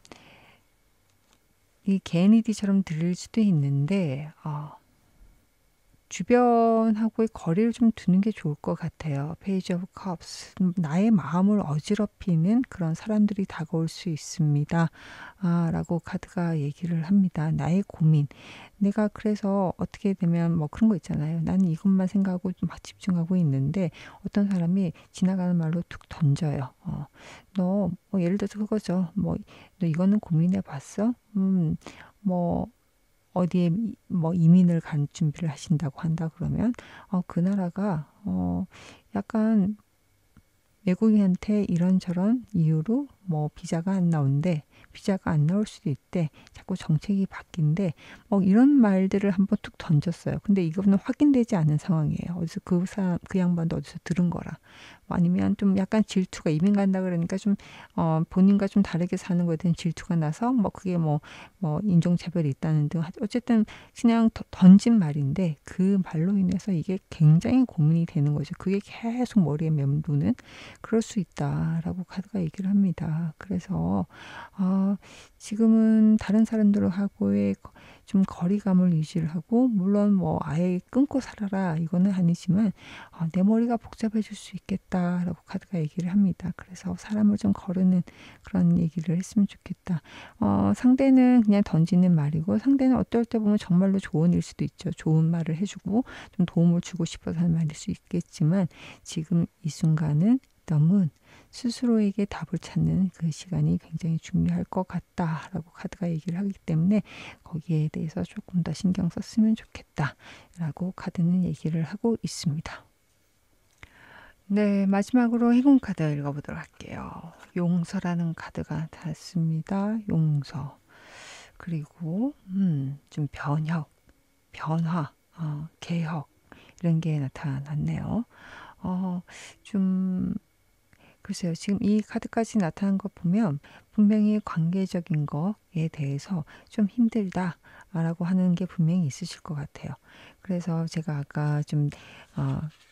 이 개인이디처럼 들릴 수도 있는데 주변하고의 거리를 좀 두는 게 좋을 것 같아요. 페이지 오브 컵스. 나의 마음을 어지럽히는 그런 사람들이 다가올 수 있습니다. 라고 카드가 얘기를 합니다. 나의 고민. 내가 그래서 어떻게 되면 뭐 그런 거 있잖아요. 나는 이것만 생각하고 막 집중하고 있는데 어떤 사람이 지나가는 말로 툭 던져요. 너 예를 들어서 그거죠. 너 이거는 고민해 봤어? 뭐 어디에 뭐 이민을 간 준비를 하신다고 한다 그러면 그 나라가 약간 외국인한테 이런저런 이유로 뭐 비자가 안 나온대. 비자가 안 나올 수도 있대. 자꾸 정책이 바뀐대. 이런 말들을 한번 툭 던졌어요. 근데 이거는 확인되지 않은 상황이에요. 어디서 그 양반도 어디서 들은 거라. 아니면 좀 약간 질투가 이민 간다 그러니까 좀 본인과 좀 다르게 사는 거에 대한 질투가 나서 그게 뭐 인종차별이 있다는 등 어쨌든 그냥 던진 말인데 그 말로 인해서 이게 굉장히 고민이 되는 거죠. 그게 계속 머리에 맴도는 그럴 수 있다라고 카드가 얘기를 합니다. 그래서 지금은 다른 사람들하고의 좀 거리감을 유지를 하고 물론 아예 끊고 살아라 이거는 아니지만 내 머리가 복잡해질 수 있겠다라고 카드가 얘기를 합니다. 그래서 사람을 좀 거르는 그런 얘기를 했으면 좋겠다. 상대는 그냥 던지는 말이고 상대는 어떨 때 보면 정말로 좋은 일 수도 있죠. 좋은 말을 해주고 좀 도움을 주고 싶어서 하는 말일 수 있겠지만 지금 이 순간은 너무 스스로에게 답을 찾는 그 시간이 굉장히 중요할 것 같다라고 카드가 얘기를 하기 때문에 거기에 대해서 조금 더 신경 썼으면 좋겠다라고 카드는 얘기를 하고 있습니다. 네, 마지막으로 행운 카드 읽어보도록 할게요. 용서라는 카드가 닿습니다. 용서. 그리고 좀 변화, 개혁 이런 게 나타났네요. 좀 글쎄요. 지금 이 카드까지 나타난 거 보면 분명히 관계적인 거에 대해서 좀 힘들다라고 하는 게 분명히 있으실 것 같아요. 그래서 제가 아까 좀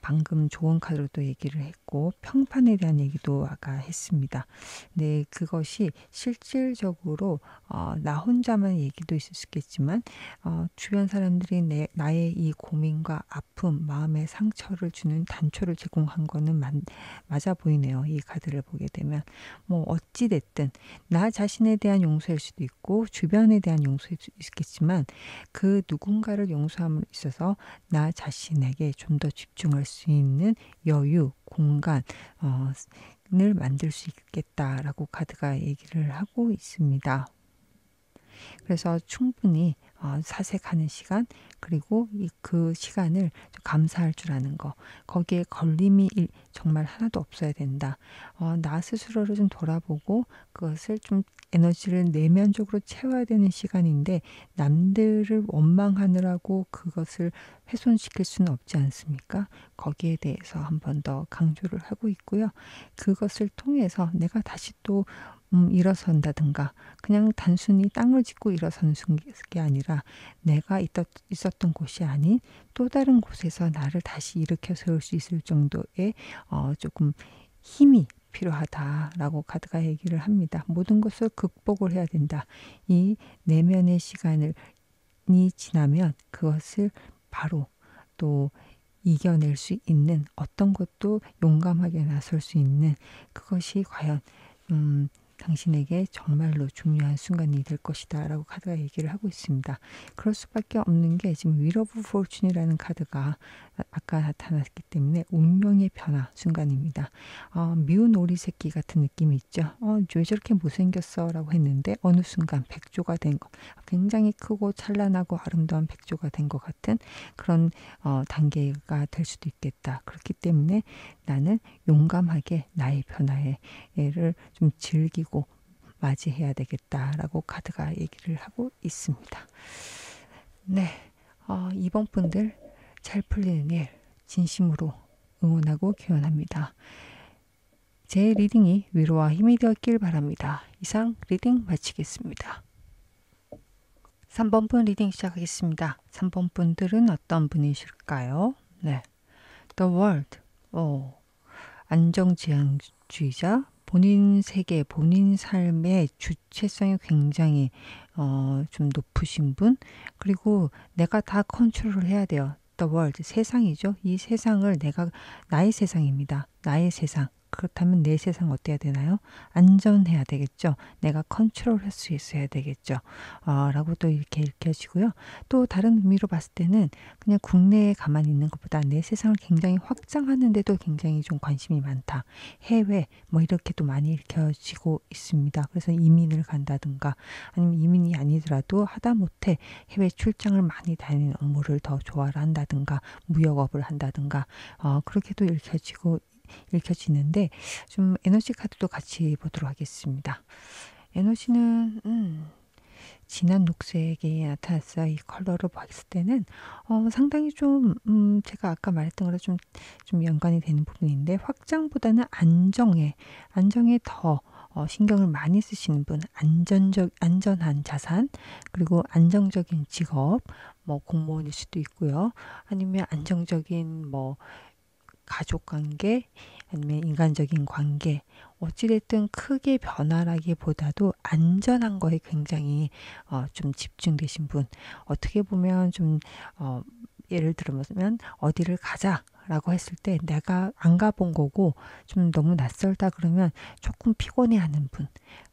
방금 좋은 카드로 또 얘기를 했고 평판에 대한 얘기도 아까 했습니다. 근데 그것이 실질적으로 나 혼자만 얘기도 있을 수 있겠지만 주변 사람들이 나의 이 고민과 아픔, 마음의 상처를 주는 단초를 제공한 거는 맞아 보이네요. 이 카드를 보게 되면 뭐 어찌 됐든 나 자신에 대한 용서일 수도 있고 주변에 대한 용서일 수도 있겠지만 그 누군가를 용서함으로 있어서 나 자신에게 좀 더 집중할 수 있는 여유, 공간 을 만들 수 있겠다라고 카드가 얘기를 하고 있습니다. 그래서 충분히 사색하는 시간 그리고 그 시간을 감사할 줄 아는 거 거기에 걸림이 정말 하나도 없어야 된다. 나 스스로를 좀 돌아보고 그것을 좀 에너지를 내면적으로 채워야 되는 시간인데 남들을 원망하느라고 그것을 훼손시킬 수는 없지 않습니까? 거기에 대해서 한 번 더 강조를 하고 있고요. 그것을 통해서 내가 다시 또 일어선다든가 그냥 단순히 땅을 짚고 일어서는 게 아니라 내가 있었던 곳이 아닌 또 다른 곳에서 나를 다시 일으켜 세울 수 있을 정도의 조금 힘이 필요하다라고 카드가 얘기를 합니다. 모든 것을 극복을 해야 된다. 이 내면의 시간이 지나면 그것을 바로 또 이겨낼 수 있는 어떤 것도 용감하게 나설 수 있는 그것이 과연 당신에게 정말로 중요한 순간이 될 것이다 라고 카드가 얘기를 하고 있습니다. 그럴 수밖에 없는 게 지금 윌 오브 포춘이라는 카드가 아까 나타났기 때문에 운명의 변화 순간입니다. 미운 오리 새끼 같은 느낌이 있죠. 왜 저렇게 못생겼어 라고 했는데 어느 순간 백조가 된 것, 굉장히 크고 찬란하고 아름다운 백조가 된 것 같은 그런 단계가 될 수도 있겠다. 그렇기 때문에 나는 용감하게 나의 변화를 좀 즐기고 맞이해야 되겠다라고 카드가 얘기를 하고 있습니다. 네, 이번 분들 잘 풀리는 일 진심으로 응원하고 기원합니다. 제 리딩이 위로와 힘이 되었길 바랍니다. 이상 리딩 마치겠습니다. 3번 분 리딩 시작하겠습니다. 3번 분들은 어떤 분이실까요? 네, The World. 안정지향주의자, 본인 세계, 본인 삶의 주체성이 굉장히 좀 높으신 분, 그리고 내가 다 컨트롤을 해야 돼요. The world, 세상이죠. 이 세상을 나의 세상입니다. 나의 세상. 그렇다면 내 세상 어때야 되나요? 안전해야 되겠죠. 내가 컨트롤할 수 있어야 되겠죠. 라고 또 이렇게 읽혀지고요. 또 다른 의미로 봤을 때는 그냥 국내에 가만히 있는 것보다 내 세상을 굉장히 확장하는 데도 굉장히 좀 관심이 많다. 해외 뭐 이렇게도 많이 읽혀지고 있습니다. 그래서 이민을 간다든가 아니면 이민이 아니더라도 하다못해 해외 출장을 많이 다니는 업무를 더 좋아를 한다든가 무역업을 한다든가 그렇게도 읽혀지는데 좀 에너지 카드도 같이 보도록 하겠습니다. 에너지는 진한 녹색이 나타났어요. 이 컬러를 봤을 때는 상당히 좀 제가 아까 말했던 거랑 좀 연관이 되는 부분인데 확장보다는 안정에 더 신경을 많이 쓰시는 분, 안전한 자산, 그리고 안정적인 직업, 뭐 공무원일 수도 있고요. 아니면 안정적인 뭐 가족 관계 아니면 인간적인 관계 어찌됐든 크게 변화라기보다도 안전한 거에 굉장히 좀 집중되신 분 어떻게 보면 좀 예를 들면 어디를 가자라고 했을 때 내가 안 가본 거고 좀 너무 낯설다 그러면 조금 피곤해하는 분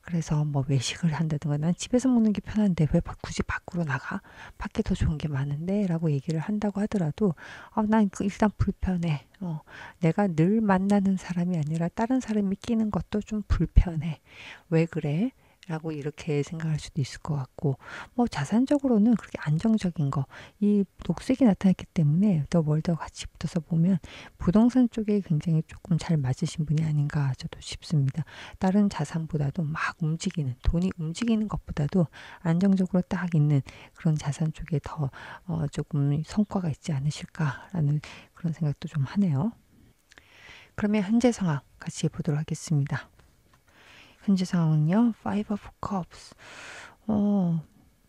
그래서 뭐 외식을 한다든가 난 집에서 먹는 게 편한데 왜 굳이 밖으로 나가? 밖에 더 좋은 게 많은데 라고 얘기를 한다고 하더라도 난 일단 불편해. 내가 늘 만나는 사람이 아니라 다른 사람이 끼는 것도 좀 불편해. 왜 그래? 라고 이렇게 생각할 수도 있을 것 같고 뭐 자산적으로는 그렇게 안정적인 거 이 녹색이 나타났기 때문에 더 월드와 같이 붙어서 보면 부동산 쪽에 굉장히 조금 잘 맞으신 분이 아닌가 저도 싶습니다. 다른 자산보다도 막 움직이는 돈이 움직이는 것보다도 안정적으로 딱 있는 그런 자산 쪽에 더 조금 성과가 있지 않으실까라는 그런 생각도 좀 하네요. 그러면 현재 상황 같이 보도록 하겠습니다. 현재 상황은요. Five of Cups.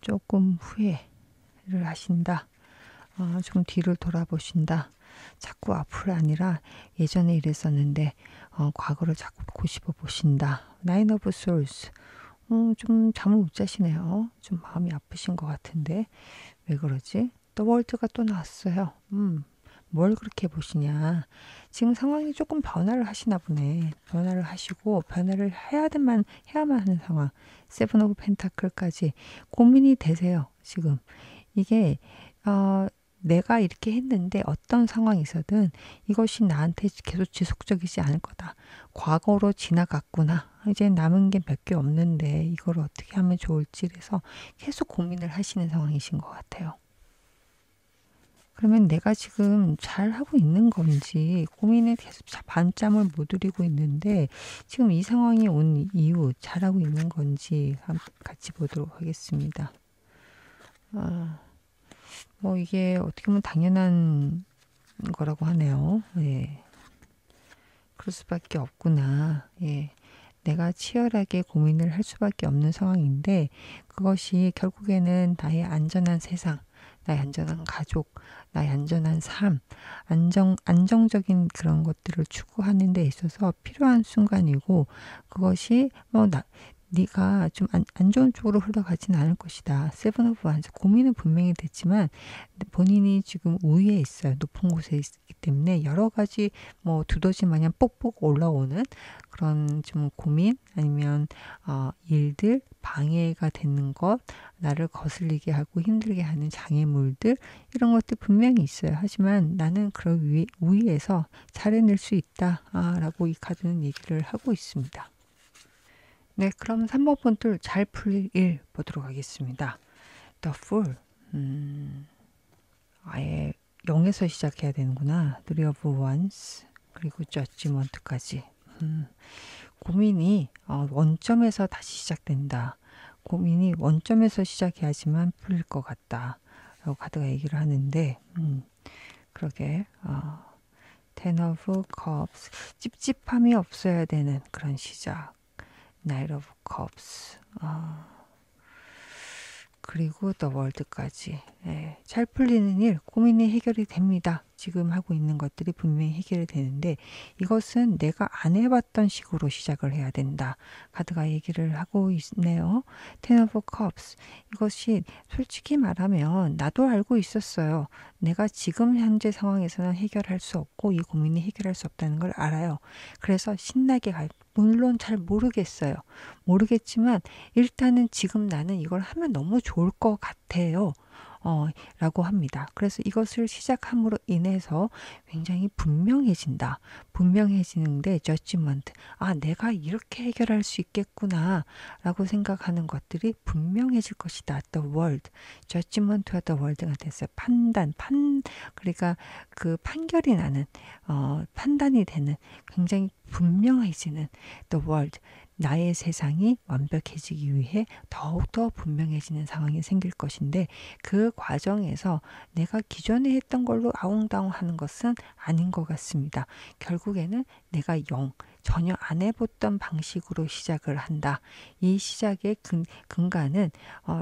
조금 후회를 하신다. 조금 뒤를 돌아보신다. 자꾸 앞을 아니라 예전에 이랬었는데 과거를 자꾸 고집어 보신다. Nine of Swords. 좀 잠을 못 자시네요. 좀 마음이 아프신 것 같은데 왜 그러지? 또 월드가 또 나왔어요. 뭘 그렇게 보시냐. 지금 상황이 조금 변화를 하시나 보네. 변화를 하시고 변화를 해야만 하는 상황. 세븐 오브 펜타클까지 고민이 되세요. 지금. 이게 내가 이렇게 했는데 어떤 상황에서든 이것이 나한테 계속 지속적이지 않을 거다. 과거로 지나갔구나. 이제 남은 게 몇 개 없는데 이걸 어떻게 하면 좋을지 그래서 계속 고민을 하시는 상황이신 것 같아요. 그러면 내가 지금 잘하고 있는 건지 고민에 계속 밤잠을 못 들이고 있는데 지금 이 상황이 온 이유 잘하고 있는 건지 같이 보도록 하겠습니다. 뭐 이게 어떻게 보면 당연한 거라고 하네요. 예. 그럴 수밖에 없구나. 예. 내가 치열하게 고민을 할 수밖에 없는 상황인데 그것이 결국에는 나의 안전한 세상, 나의 안전한 가족, 나의 안전한 삶, 안정적인 그런 것들을 추구하는 데 있어서 필요한 순간이고 그것이 네가 좀 안 좋은 쪽으로 흘러가지는 않을 것이다. 세븐 오브 완스 고민은 분명히 됐지만 본인이 지금 우위에 있어요. 높은 곳에 있기 때문에 여러 가지 뭐 두더지 마냥 뽁뽁 올라오는 그런 좀 고민 아니면 일들 방해가 되는 것 나를 거슬리게 하고 힘들게 하는 장애물들 이런 것들 분명히 있어요. 하지만 나는 그런 우위에서 잘 해낼 수 있다 라고 이 카드는 얘기를 하고 있습니다. 네, 그럼 3번 분들 잘 풀릴 일 보도록 하겠습니다. The Fool. 아예 0에서 시작해야 되는구나. Three of Wands. 그리고 Judgment까지. 고민이 원점에서 다시 시작된다. 고민이 원점에서 시작해야지만 풀릴 것 같다. 라고 카드가 얘기를 하는데 그러게 Ten of Cups. 찝찝함이 없어야 되는 그런 시작. Knight of Cups. 그리고 The World까지. 잘 풀리는 일, 고민이 해결이 됩니다. 지금 하고 있는 것들이 분명히 해결이 되는데 이것은 내가 안 해봤던 식으로 시작을 해야 된다. 카드가 얘기를 하고 있네요. Ten of Cups. 이것이 솔직히 말하면 나도 알고 있었어요. 내가 지금 현재 상황에서는 해결할 수 없고 이 고민이 해결할 수 없다는 걸 알아요. 그래서 신나게 가요. 물론 잘 모르겠어요. 모르겠지만 일단은 지금 나는 이걸 하면 너무 좋을 것 같아요. 라고 합니다. 그래서 이것을 시작함으로 인해서 굉장히 분명해진다. 분명해지는데 저지먼트. 내가 이렇게 해결할 수 있겠구나 라고 생각하는 것들이 분명해질 것이다. The world. 저지먼트와 the world가 됐어요. 그러니까 그 판결이 나는 판단이 되는 굉장히 분명해지는 the world. 나의 세상이 완벽해지기 위해 더욱더 분명해지는 상황이 생길 것인데 그 과정에서 내가 기존에 했던 걸로 아웅다웅 하는 것은 아닌 것 같습니다. 결국에는 내가 전혀 안 해봤던 방식으로 시작을 한다. 이 시작의 근간은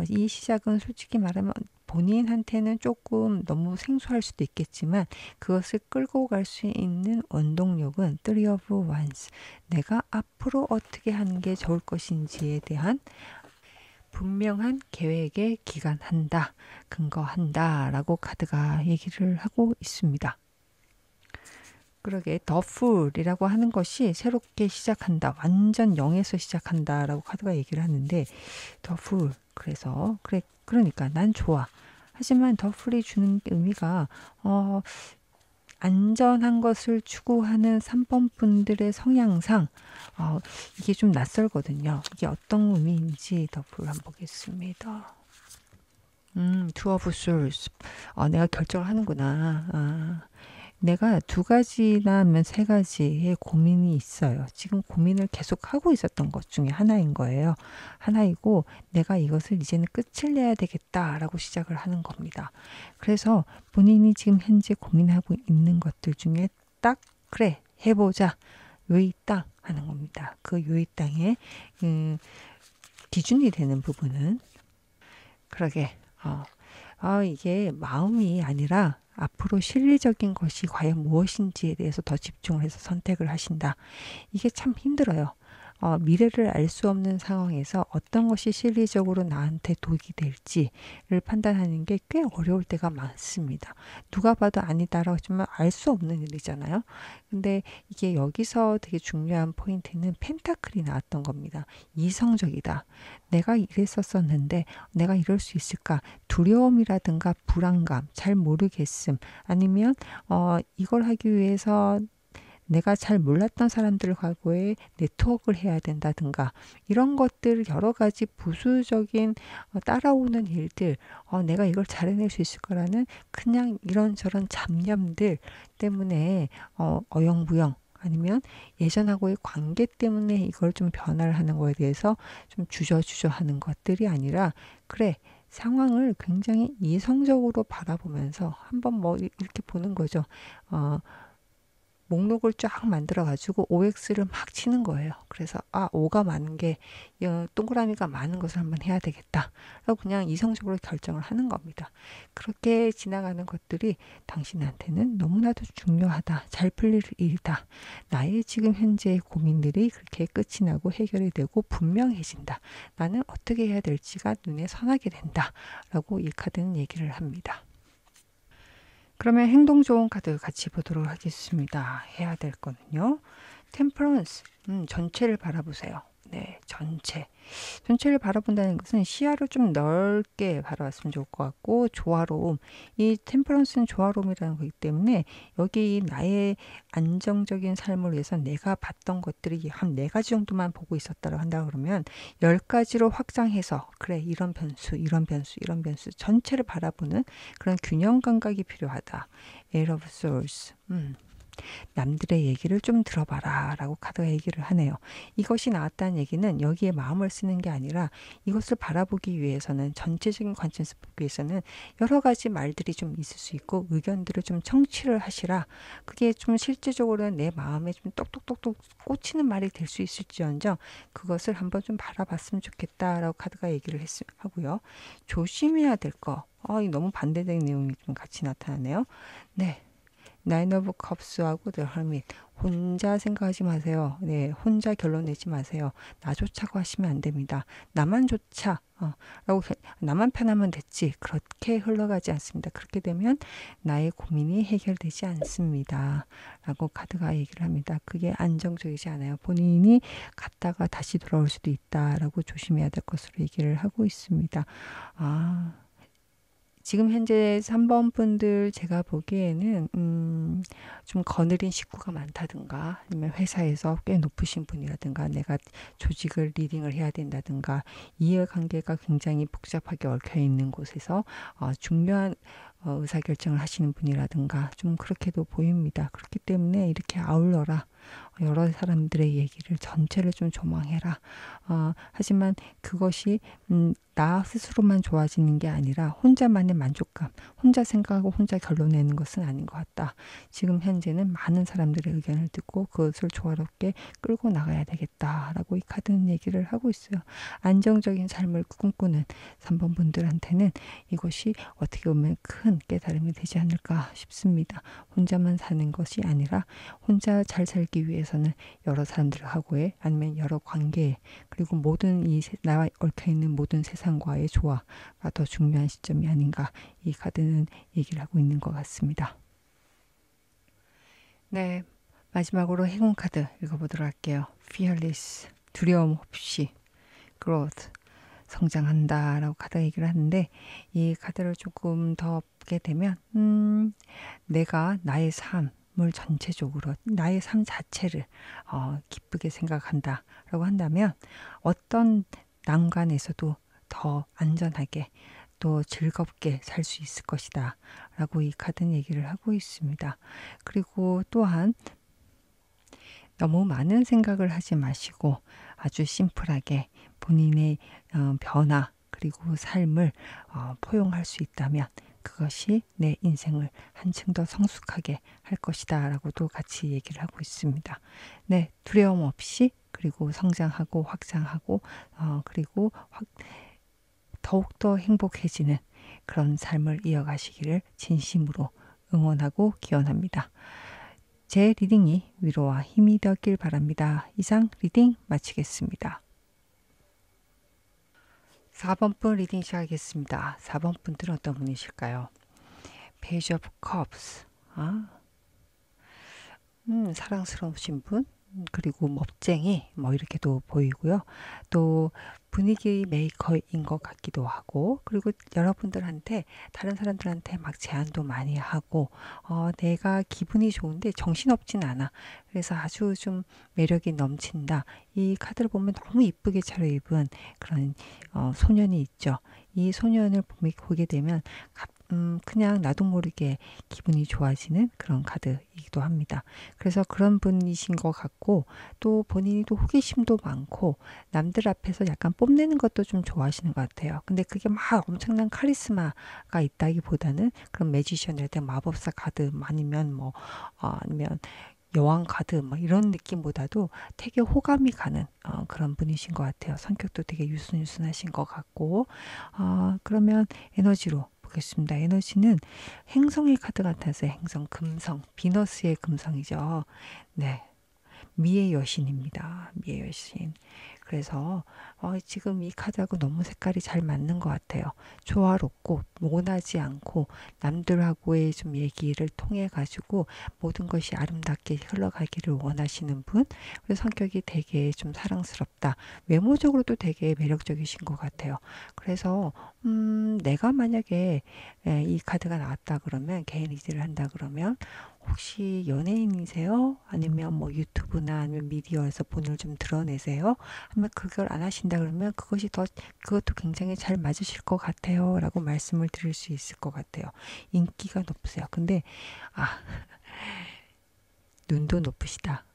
이 시작은 솔직히 말하면 본인한테는 조금 너무 생소할 수도 있겠지만 그것을 끌고 갈 수 있는 원동력은 Three of Wands. 내가 앞으로 어떻게 하는 게 좋을 것인지에 대한 분명한 계획에 기간한다, 근거한다 라고 카드가 얘기를 하고 있습니다. 그러게 더 풀이라고 하는 것이 새롭게 시작한다. 완전 0에서 시작한다 라고 카드가 얘기를 하는데 더 풀. 그래서 그래 그러니까 난 좋아. 하지만 더 풀이 주는 의미가 안전한 것을 추구하는 3번 분들의 성향상 이게 좀 낯설거든요. 이게 어떤 의미인지 더 풀 한번 보겠습니다. 투 오브 솔스. 내가 결정을 하는구나. 내가 두 가지나 하면 세 가지의 고민이 있어요. 지금 고민을 계속 하고 있었던 것 중에 하나인 거예요. 하나이고 내가 이것을 이제는 끝을 내야 되겠다라고 시작을 하는 겁니다. 그래서 본인이 지금 현재 고민하고 있는 것들 중에 딱 그래 해보자. 요이 땅 하는 겁니다. 그 요이 땅의 기준이 되는 부분은 그러게 이게 마음이 아니라 앞으로 실리적인 것이 과연 무엇인지에 대해서 더 집중을 해서 선택을 하신다. 이게 참 힘들어요. 미래를 알 수 없는 상황에서 어떤 것이 실리적으로 나한테 독이 될지를 판단하는 게 꽤 어려울 때가 많습니다. 누가 봐도 아니다라고 하지만 알 수 없는 일이잖아요. 근데 이게 여기서 되게 중요한 포인트는 펜타클이 나왔던 겁니다. 이성적이다. 내가 이랬었었는데 내가 이럴 수 있을까? 두려움이라든가 불안감, 잘 모르겠음, 아니면 이걸 하기 위해서 내가 잘 몰랐던 사람들과의 네트워크를 해야 된다든가 이런 것들 여러 가지 부수적인 따라오는 일들 내가 이걸 잘 해낼 수 있을 거라는 그냥 이런저런 잡념들 때문에 어영부영 아니면 예전하고의 관계 때문에 이걸 좀 변화를 하는 거에 대해서 좀 주저주저 하는 것들이 아니라 그래 상황을 굉장히 이성적으로 바라보면서 한번 뭐 이렇게 보는 거죠. 목록을 쫙 만들어 가지고 OX를 막 치는 거예요. 그래서 5가 많은 게 동그라미가 많은 것을 한번 해야 되겠다. 라고 그냥 이성적으로 결정을 하는 겁니다. 그렇게 지나가는 것들이 당신한테는 너무나도 중요하다. 잘 풀릴 일이다. 나의 지금 현재의 고민들이 그렇게 끝이 나고 해결이 되고 분명해진다. 나는 어떻게 해야 될지가 눈에 선하게 된다. 라고 이 카드는 얘기를 합니다. 그러면 행동 좋은 카드 같이 보도록 하겠습니다. 해야 될 거는요. 템퍼런스, 전체를 바라보세요. 네, 전체를 바라본다는 것은 시야를 좀 넓게 바라봤으면 좋을 것 같고 조화로움, 이 템퍼런스는 조화로움이라는 거기 때문에 여기 나의 안정적인 삶을 위해서 내가 봤던 것들이 한 4가지 정도만 보고 있었다고 한다 그러면 10가지로 확장해서 그래 이런 변수 전체를 바라보는 그런 균형 감각이 필요하다. Eight of Swords. 남들의 얘기를 좀 들어봐라 라고 카드가 얘기를 하네요. 이것이 나왔다는 얘기는 여기에 마음을 쓰는 게 아니라 이것을 바라보기 위해서는 전체적인 관점에서 보기 위해서는 여러 가지 말들이 좀 있을 수 있고 의견들을 좀 청취를 하시라. 그게 좀 실질적으로는 내 마음에 좀 똑똑똑똑 꽂히는 말이 될 수 있을지언정 그것을 한번 좀 바라봤으면 좋겠다라고 카드가 얘기를 하고요. 조심해야 될 거. 이 너무 반대되는 내용이 좀 같이 나타나네요. 네. 나인 오브 컵스하고 The Hermit. 혼자 생각하지 마세요. 네, 혼자 결론 내지 마세요. 나 좋자고 하시면 안 됩니다. 나만 좋자. 라고 나만 편하면 됐지. 그렇게 흘러가지 않습니다. 그렇게 되면 나의 고민이 해결되지 않습니다. 라고 카드가 얘기를 합니다. 그게 안정적이지 않아요. 본인이 갔다가 다시 돌아올 수도 있다라고 조심해야 될 것으로 얘기를 하고 있습니다. 지금 현재 3번 분들 제가 보기에는 좀 거느린 식구가 많다든가 아니면 회사에서 꽤 높으신 분이라든가 내가 조직을 리딩을 해야 된다든가 이해관계가 굉장히 복잡하게 얽혀 있는 곳에서 중요한 의사결정을 하시는 분이라든가 좀 그렇게도 보입니다. 그렇기 때문에 이렇게 아울러라. 여러 사람들의 얘기를 전체를 좀 조망해라. 하지만 그것이 나 스스로만 좋아지는 게 아니라 혼자만의 만족감, 혼자 생각하고 혼자 결론 내는 것은 아닌 것 같다. 지금 현재는 많은 사람들의 의견을 듣고 그것을 조화롭게 끌고 나가야 되겠다라고 이 카드는 얘기를 하고 있어요. 안정적인 삶을 꿈꾸는 3번 분들한테는 이것이 어떻게 보면 큰 깨달음이 되지 않을까 싶습니다. 혼자만 사는 것이 아니라 혼자 잘 살기 위해서는 여러 사람들하고의 아니면 여러 관계 그리고 모든 나와 얽혀있는 모든 세상과의 조화가 더 중요한 시점이 아닌가 이 카드는 얘기를 하고 있는 것 같습니다. 네, 마지막으로 행운 카드 읽어보도록 할게요. Fearless, 두려움 없이, Growth, 성장한다 라고 카드가 얘기를 하는데, 이 카드를 조금 더 보게 되면 내가 나의 삶을 전체적으로, 나의 삶 자체를 기쁘게 생각한다 라고 한다면 어떤 난관에서도 더 안전하게 또 즐겁게 살 수 있을 것이다 라고 이 카드는 얘기를 하고 있습니다. 그리고 또한 너무 많은 생각을 하지 마시고 아주 심플하게 본인의 변화 그리고 삶을 포용할 수 있다면 그것이 내 인생을 한층 더 성숙하게 할 것이다 라고도 같이 얘기를 하고 있습니다. 네, 두려움 없이 그리고 성장하고 확장하고 그리고 더욱더 행복해지는 그런 삶을 이어가시기를 진심으로 응원하고 기원합니다. 제 리딩이 위로와 힘이 되었길 바랍니다. 이상 리딩 마치겠습니다. 4번 분 리딩 시작하겠습니다. 4번 분들은 어떤 분이실까요? Page of Cups. 사랑스러우신 분, 그리고 멋쟁이 뭐 이렇게도 보이고요. 또 분위기 메이커인 것 같기도 하고, 그리고 여러분들한테 다른 사람들한테 막 제안도 많이 하고 내가 기분이 좋은데 정신없진 않아. 그래서 아주 좀 매력이 넘친다. 이 카드를 보면 너무 이쁘게 차려입은 그런 소년이 있죠. 이 소년을 보게 되면 그냥 나도 모르게 기분이 좋아지는 그런 카드이기도 합니다. 그래서 그런 분이신 것 같고, 또 본인이 또 호기심도 많고 남들 앞에서 약간 뽐내는 것도 좀 좋아하시는 것 같아요. 근데 그게 막 엄청난 카리스마가 있다기보다는 그런 매지션이라든가 마법사 카드 아니면 아니면 여왕 카드 막 이런 느낌보다도 되게 호감이 가는 그런 분이신 것 같아요. 성격도 되게 유순유순하신 것 같고, 그러면 에너지로 보겠습니다. 에너지는 행성의 카드 같아서 행성, 금성, 비너스의 금성이죠. 네. 미의 여신입니다. 미의 여신. 그래서 지금 이 카드하고 너무 색깔이 잘 맞는 것 같아요. 조화롭고 모나지 않고 남들하고의 좀 얘기를 통해 가지고 모든 것이 아름답게 흘러가기를 원하시는 분. 그래서 성격이 되게 좀 사랑스럽다. 외모적으로도 되게 매력적이신 것 같아요. 그래서 내가 만약에 이 카드가 나왔다 그러면, 개인 리드를 한다 그러면 혹시 연예인이세요? 아니면 뭐 유튜브나 아니면 미디어에서 본인을 좀 드러내세요? 하면 그걸 안 하신다 그러면 그것도 굉장히 잘 맞으실 것 같아요. 라고 말씀을 드릴 수 있을 것 같아요. 인기가 높으세요. 근데, 눈도 높으시다.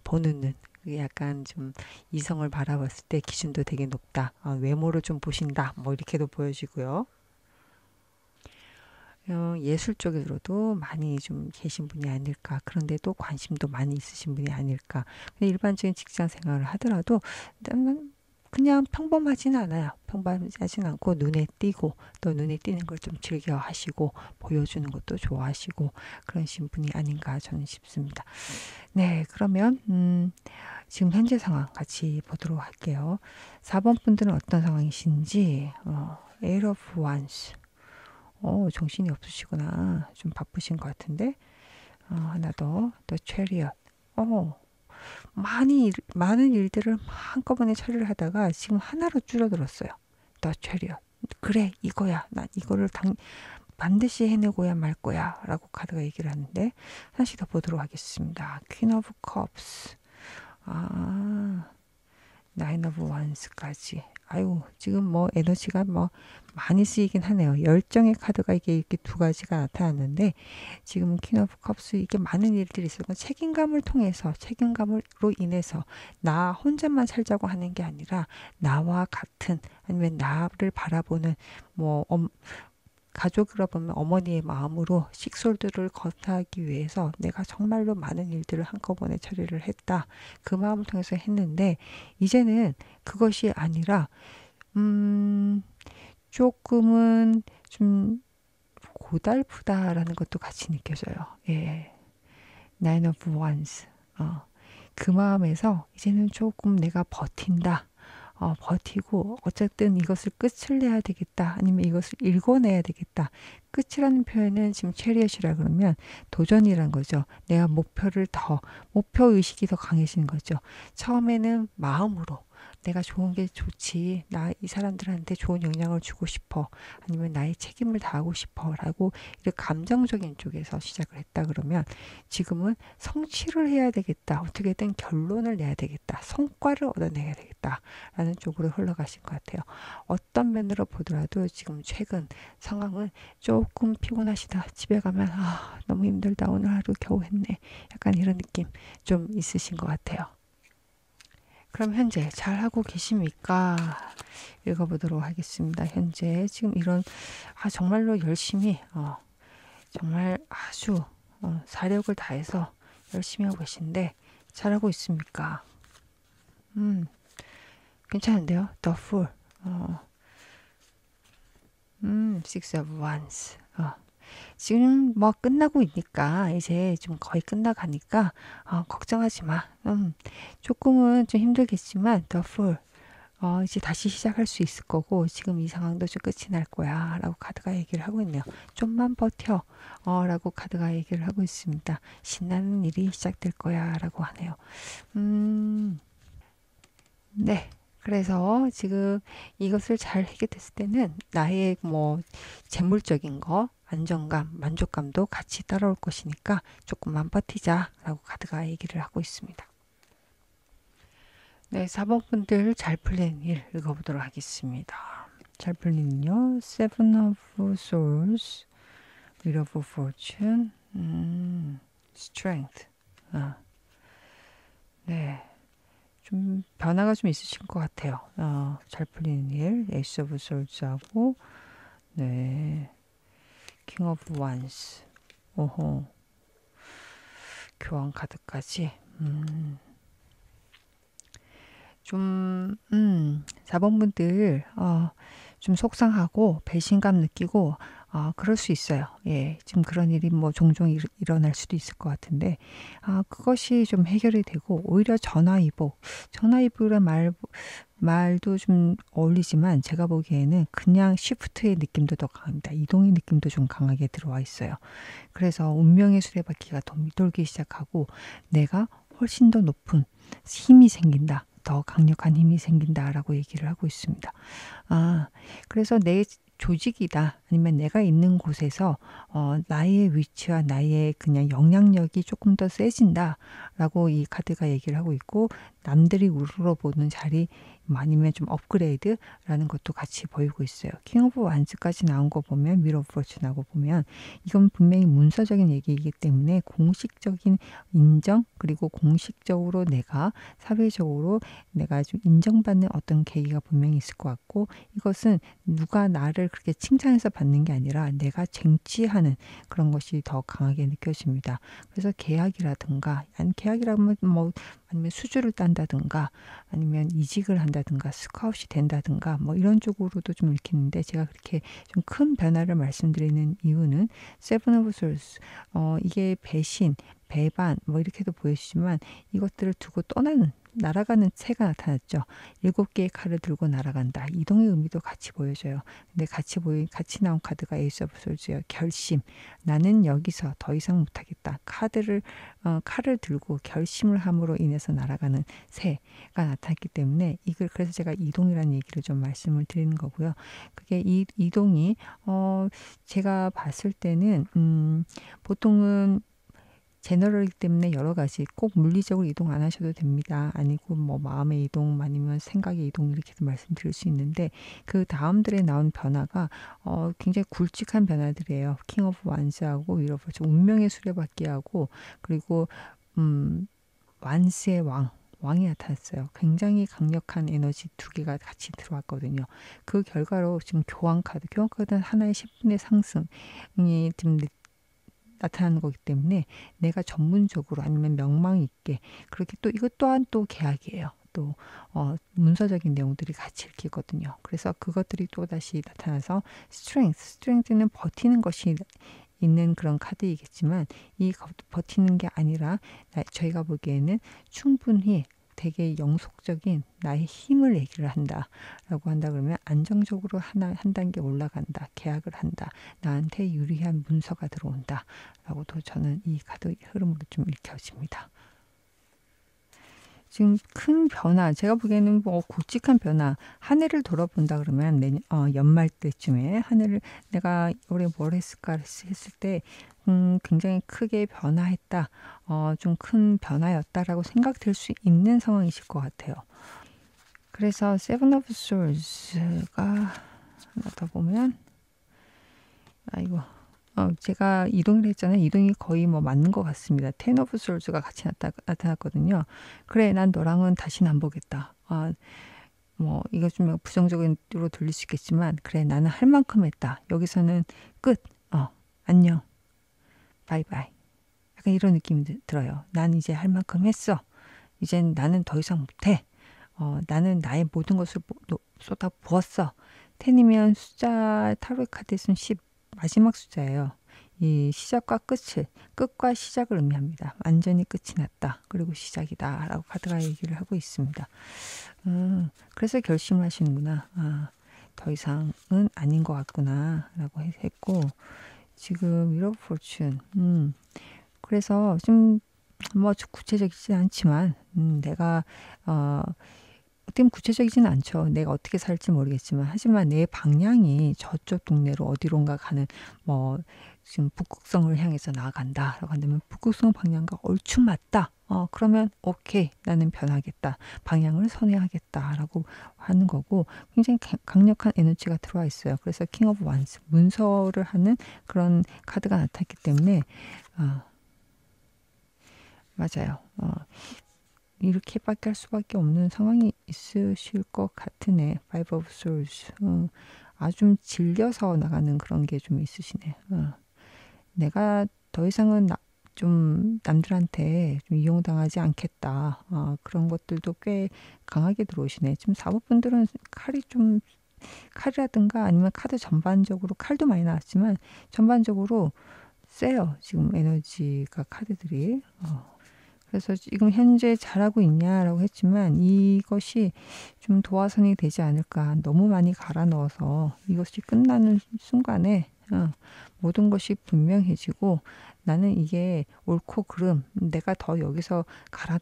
보는 눈. 그게 약간 좀 이성을 바라봤을 때 기준도 되게 높다. 외모를 좀 보신다. 뭐 이렇게도 보여지고요. 예술 쪽으로도 많이 좀 계신 분이 아닐까. 그런데도 관심도 많이 있으신 분이 아닐까. 일반적인 직장 생활을 하더라도 그냥 평범하진 않아요. 평범하진 않고 눈에 띄고 또 눈에 띄는 걸 좀 즐겨 하시고 보여주는 것도 좋아하시고 그러신 분이 아닌가 저는 싶습니다. 네, 그러면 지금 현재 상황 같이 보도록 할게요. 4번 분들은 어떤 상황이신지. Eight of Wands. 정신이 없으시구나. 좀 바쁘신 것 같은데. 하나 더. 또 체리엇. 많은 일들을 한꺼번에 처리를 하다가 지금 하나로 줄어들었어요. 또 체리엇. 그래, 이거야. 난 이거를 반드시 해내고야 말 거야. 라고 카드가 얘기를 하는데, 하나씩 더 보도록 하겠습니다. 퀸 오브 컵스. 나인 오브 원스까지. 아유, 지금 뭐 에너지가 많이 쓰이긴 하네요. 열정의 카드가 이렇게 두 가지가 나타났는데, 지금 퀸 오브 컵스, 이게 많은 일들이 있어요. 책임감을 통해서, 책임감으로 인해서 나 혼자만 살자고 하는 게 아니라 나와 같은, 아니면 나를 바라보는 가족이라 보면 어머니의 마음으로 식솔들을 건사하기 위해서 내가 정말로 많은 일들을 한꺼번에 처리를 했다. 그 마음을 통해서 했는데, 이제는 그것이 아니라 조금은 좀 고달프다라는 것도 같이 느껴져요. 예. Nine of Wands. 그 마음에서 이제는 조금 내가 버틴다. 버티고 어쨌든 이것을 끝을 내야 되겠다. 아니면 이것을 읽어내야 되겠다. 끝이라는 표현은 지금 체리엇이라 그러면 도전이란 거죠. 내가 목표 의식이 더 강해지는 거죠. 처음에는 마음으로 내가 좋은 게 좋지. 나 이 사람들한테 좋은 영향을 주고 싶어. 아니면 나의 책임을 다하고 싶어. 라고 이렇게 감정적인 쪽에서 시작을 했다 그러면 지금은 성취를 해야 되겠다. 어떻게든 결론을 내야 되겠다. 성과를 얻어내야 되겠다. 라는 쪽으로 흘러가신 것 같아요. 어떤 면으로 보더라도 지금 최근 상황은 조금 피곤하시다. 집에 가면 너무 힘들다. 오늘 하루 겨우 했네. 약간 이런 느낌 좀 있으신 것 같아요. 그럼 현재 잘하고 계십니까? 읽어보도록 하겠습니다. 현재 지금 이런 정말로 열심히 정말 아주 사력을 다해서 열심히 하고 계신데 잘하고 있습니까? 괜찮은데요? The Fool. Six of Wands. 지금 뭐 끝나고 있니까 이제 좀 거의 끝나가니까 걱정하지 마. 조금은 좀 힘들겠지만 The Fool. 이제 다시 시작할 수 있을 거고 지금 이 상황도 좀 끝이 날 거야 라고 카드가 얘기를 하고 있네요. 좀만 버텨 라고 카드가 얘기를 하고 있습니다. 신나는 일이 시작될 거야 라고 하네요. 네. 그래서 지금 이것을 잘 해결됐을 때는 나의 뭐 재물적인 거, 안정감, 만족감도 같이 따라올 것이니까 조금만 버티자 라고 카드가 얘기를 하고 있습니다. 네, 4번 분들 잘 풀린 일 읽어보도록 하겠습니다. 잘 풀리는요. Seven of Swords, Wheel of Fortune, Strength. 네. 좀 변화가 좀 있으신 것 같아요. 잘 풀리는 일, 에이스 오브 솔즈하고 네, 킹 오브 완스, 오호, 교환 카드까지. 좀 4번 분들 좀 속상하고 배신감 느끼고 그럴 수 있어요. 예, 지금 그런 일이 뭐 종종 일어날 수도 있을 것 같은데 그것이 좀 해결이 되고 오히려 전화위복이란 말도 좀 어울리지만 제가 보기에는 그냥 시프트의 느낌도 더 강합니다. 이동의 느낌도 좀 강하게 들어와 있어요. 그래서 운명의 수레바퀴가 돌기 시작하고 내가 훨씬 더 높은 힘이 생긴다. 더 강력한 힘이 생긴다라고 얘기를 하고 있습니다. 그래서 내 조직이다 아니면 내가 있는 곳에서 나의 위치와 나의 그냥 영향력이 조금 더 세진다라고 이 카드가 얘기를 하고 있고 남들이 우러러보는 자리 아니면 좀 업그레이드라는 것도 같이 보이고 있어요. 킹 오브 완즈까지 나온 거 보면 윌 오브 포춘하고 보면 이건 분명히 문서적인 얘기이기 때문에 공식적인 인정 그리고 공식적으로 내가 사회적으로 내가 좀 인정받는 어떤 계기가 분명히 있을 것 같고 이것은 누가 나를 그렇게 칭찬해서 받는 게 아니라 내가 쟁취하는 그런 것이 더 강하게 느껴집니다. 그래서 계약이라든가 계약이라면 뭐 아니면 수주를 딴다든가 아니면 이직을 한다든가 스카웃이 된다든가 뭐 이런 쪽으로도 좀 읽히는데 제가 그렇게 좀 큰 변화를 말씀드리는 이유는 세븐 오브 솔스 이게 배신, 배반 뭐 이렇게도 보여지지만 이것들을 두고 날아가는 새가 나타났죠. 7개의 칼을 들고 날아간다. 이동의 의미도 같이 보여져요. 근데 같이 나온 카드가 에이스 오브 솔즈예요. 결심. 나는 여기서 더 이상 못하겠다. 칼을 들고 결심을 함으로 인해서 날아가는 새가 나타났기 때문에 그래서 제가 이동이라는 얘기를 좀 말씀을 드리는 거고요. 그게 이동이 제가 봤을 때는 보통은 제너럴이기 때문에 여러 가지 꼭 물리적으로 이동 안 하셔도 됩니다. 아니고 뭐 마음의 이동 아니면 생각의 이동 이렇게도 말씀드릴 수 있는데 그 다음들에 나온 변화가 굉장히 굵직한 변화들이에요. 킹 오브 완스하고 윌 오브 포춘 운명의 수레바퀴하고 그리고 완스의 왕이 나타났어요. 굉장히 강력한 에너지 2개가 같이 들어왔거든요. 그 결과로 지금 교환 카드는 하나의 10분의 상승이 지금 나타나는 거기 때문에 내가 전문적으로 아니면 명망 있게 그렇게 또 이것 또한 또 계약이에요. 또 문서적인 내용들이 같이 읽히거든요. 그래서 그것들이 또 다시 나타나서 스트렝스는 버티는 것이 있는 그런 카드이겠지만 이 버티는 게 아니라 저희가 보기에는 충분히 되게 영속적인 나의 힘을 얘기를 한다라고 한다 그러면 안정적으로 한 단계 올라간다. 계약을 한다. 나한테 유리한 문서가 들어온다라고도 저는 이 카드 흐름으로 좀 읽혀집니다. 지금 큰 변화, 제가 보기에는 뭐 굵직한 변화, 한 해를 돌아본다 그러면 연말 때쯤에 한 해를 내가 올해 뭘 했을까 했을 때 굉장히 크게 변화했다, 좀 큰 변화였다라고 생각될 수 있는 상황이실 것 같아요. 그래서 Seven of Swords가 하나 더 보면, 아이고, 제가 이동을 했잖아요. 이동이 거의 뭐 맞는 것 같습니다. Ten of Swords가 같이 나타났거든요. 그래, 난 너랑은 다시는 안 보겠다. 뭐 이거 좀 부정적으로 들릴 수 있겠지만, 그래, 나는 할 만큼 했다. 여기서는 끝. 안녕. 바이바이. 약간 이런 느낌이 들어요. 난 이제 할 만큼 했어. 이젠 나는 더 이상 못해. 나는 나의 모든 것을 쏟아 부었어. 10이면 숫자, 타로의 카드에서는 10, 마지막 숫자예요. 이 시작과 끝과 시작을 의미합니다. 완전히 끝이 났다. 그리고 시작이다. 라고 카드가 얘기를 하고 있습니다. 그래서 결심을 하시는구나. 더 이상은 아닌 것 같구나. 라고 했고, 지금 Wheel of Fortune. 그래서 좀 뭐 구체적이지 않지만 내가 어떻게 구체적이지는 않죠. 내가 어떻게 살지 모르겠지만, 하지만 내 방향이 저쪽 동네로 어디론가 가는, 뭐 지금 북극성을 향해서 나아간다라고 한다면 북극성 방향과 얼추 맞다. 그러면 오케이, 나는 변하겠다. 방향을 선회하겠다라고 하는 거고, 굉장히 강력한 에너지가 들어와 있어요. 그래서 킹 오브 완스, 문서를 하는 그런 카드가 나타났기 때문에 맞아요. 이렇게밖에 할 수밖에 없는 상황이 있으실 것 같으네. Five of Swords. 아주 좀 질려서 나가는 그런 게 좀 있으시네. 내가 더 이상은 좀 남들한테 좀 이용당하지 않겠다. 그런 것들도 꽤 강하게 들어오시네. 지금 사부분들은 칼이라든가 아니면 카드 전반적으로, 칼도 많이 나왔지만 전반적으로 세요. 지금 에너지가 카드들이. 그래서 지금 현재 잘하고 있냐라고 했지만 이것이 좀 도화선이 되지 않을까. 너무 많이 갈아 넣어서 이것이 끝나는 순간에 모든 것이 분명해지고, 나는 이게 옳고 그름, 내가 더 여기서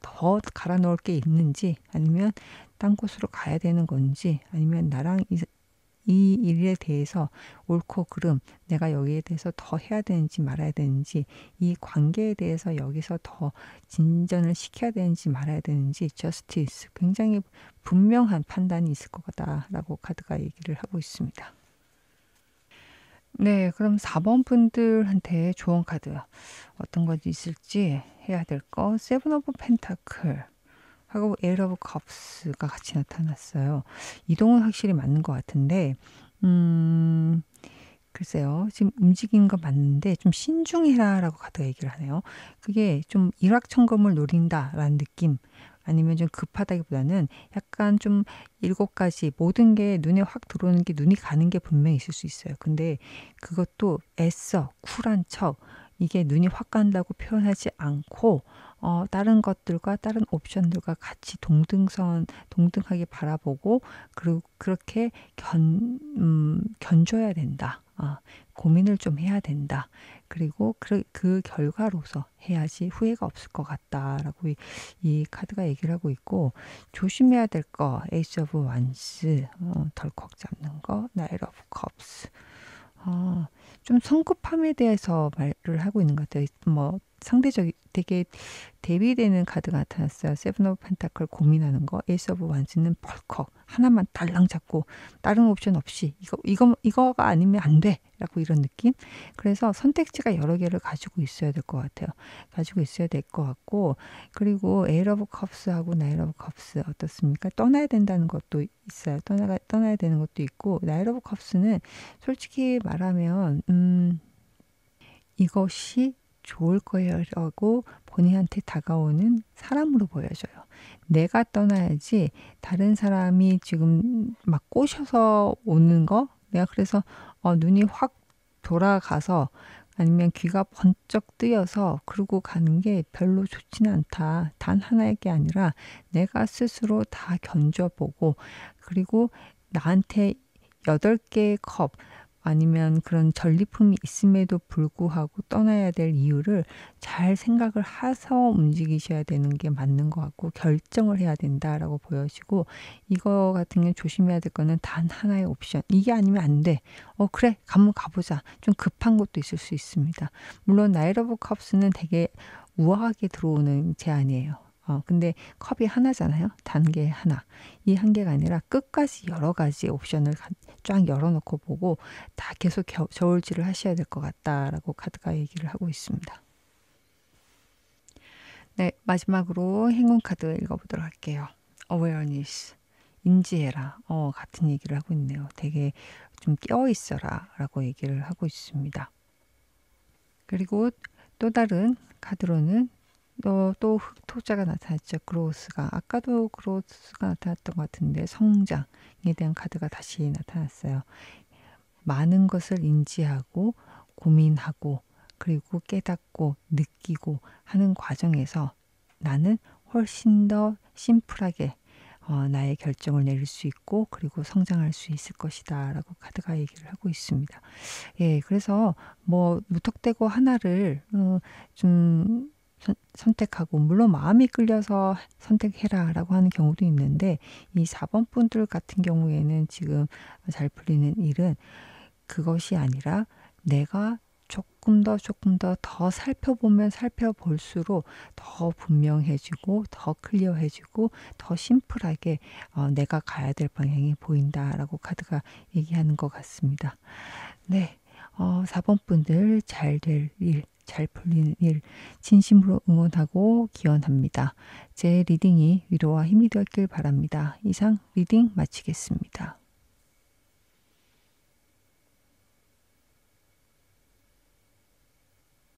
더 갈아 넣을 게 있는지, 아니면 딴 곳으로 가야 되는 건지, 아니면 나랑 이 일에 대해서 옳고 그름, 내가 여기에 대해서 더 해야 되는지 말아야 되는지, 이 관계에 대해서 여기서 더 진전을 시켜야 되는지 말아야 되는지, 저스티스, 굉장히 분명한 판단이 있을 것 같다라고 카드가 얘기를 하고 있습니다. 네, 그럼 4번 분들한테 좋은 카드 어떤 것이 있을지 해야 될 거, 세븐 오브 펜타클 하고 에일 오브 컵스가 같이 나타났어요. 이동은 확실히 맞는 것 같은데, 글쎄요. 지금 움직이는 건 맞는데 좀 신중해라라고 카드가 얘기를 하네요. 그게 좀 일확천금을 노린다라는 느낌, 아니면 좀 급하다기보다는 약간 좀 7가지 모든 게 눈에 확 들어오는 게, 눈이 가는 게 분명히 있을 수 있어요. 근데 그것도 애써 쿨한 척, 이게 눈이 확 간다고 표현하지 않고 다른 것들과 다른 옵션들과 같이 동등하게 바라보고, 그리고 그렇게 견줘야 된다. 고민을 좀 해야 된다. 그리고 그 결과로서 해야지 후회가 없을 것 같다라고 이 카드가 얘기를 하고 있고, 조심해야 될 거, 에이스 오브 완스, 덜컥 잡는 거, 나일 오브 컵스. 좀 성급함에 대해서 말을 하고 있는 것 같아요. 뭐 상대적이 되게 대비되는 카드가 나타났어요. 세븐 오브 펜타클 고민하는 거, 에이스 오브 완스는 벌컥 하나만 달랑 잡고 다른 옵션 없이 이거가 아니면 안 돼 라고, 이런 느낌. 그래서 선택지가 여러 개를 가지고 있어야 될 것 같아요. 가지고 있어야 될 것 같고, 그리고 에일 오브 컵스하고 나일 오브 컵스 어떻습니까? 떠나야 된다는 것도 있어요. 떠나야 되는 것도 있고, 나일 오브 컵스는 솔직히 말하면 이것이 좋을 거예요라고 본인한테 다가오는 사람으로 보여져요. 내가 떠나야지 다른 사람이 지금 막 꼬셔서 오는 거, 내가 그래서 눈이 확 돌아가서 아니면 귀가 번쩍 뜨여서 그러고 가는 게 별로 좋지는 않다. 단 하나의 게 아니라 내가 스스로 다 견뎌보고 그리고 나한테 8개의 컵 아니면 그런 전리품이 있음에도 불구하고 떠나야 될 이유를 잘 생각을 해서 움직이셔야 되는 게 맞는 것 같고 결정을 해야 된다라고 보여지고 이거 같은 경우는 조심해야 될 거는 단 하나의 옵션. 이게 아니면 안 돼. 그래. 한번 가보자. 좀 급한 것도 있을 수 있습니다. 물론 나이트 오브 컵스는 되게 우아하게 들어오는 제안이에요. 근데 컵이 하나잖아요. 단계 하나. 이 한 개가 아니라 끝까지 여러 가지 옵션을 쫙 열어놓고 보고 다 계속 저울질을 하셔야 될 것 같다라고 카드가 얘기를 하고 있습니다. 네, 마지막으로 행운 카드 읽어보도록 할게요. awareness, 인지해라. 같은 얘기를 하고 있네요. 되게 좀 껴있어라 라고 얘기를 하고 있습니다. 그리고 또 다른 카드로는 또 흑토자가 나타났죠. 그로스가. 아까도 그로스가 나타났던 것 같은데 성장에 대한 카드가 다시 나타났어요. 많은 것을 인지하고 고민하고 그리고 깨닫고 느끼고 하는 과정에서 나는 훨씬 더 심플하게 나의 결정을 내릴 수 있고 그리고 성장할 수 있을 것이다 라고 카드가 얘기를 하고 있습니다. 예, 그래서 뭐 무턱대고 하나를 좀 선택하고 물론 마음이 끌려서 선택해라 라고 하는 경우도 있는데 이 4번 분들 같은 경우에는 지금 잘 풀리는 일은 그것이 아니라 내가 조금 더 살펴보면 살펴볼수록 더 분명해지고 더 클리어해지고 더 심플하게 내가 가야 될 방향이 보인다라고 카드가 얘기하는 것 같습니다. 네, 4번 분들 잘 될 일, 잘 풀리는 일 진심으로 응원하고 기원합니다. 제 리딩이 위로와 힘이 되었길 바랍니다. 이상 리딩 마치겠습니다.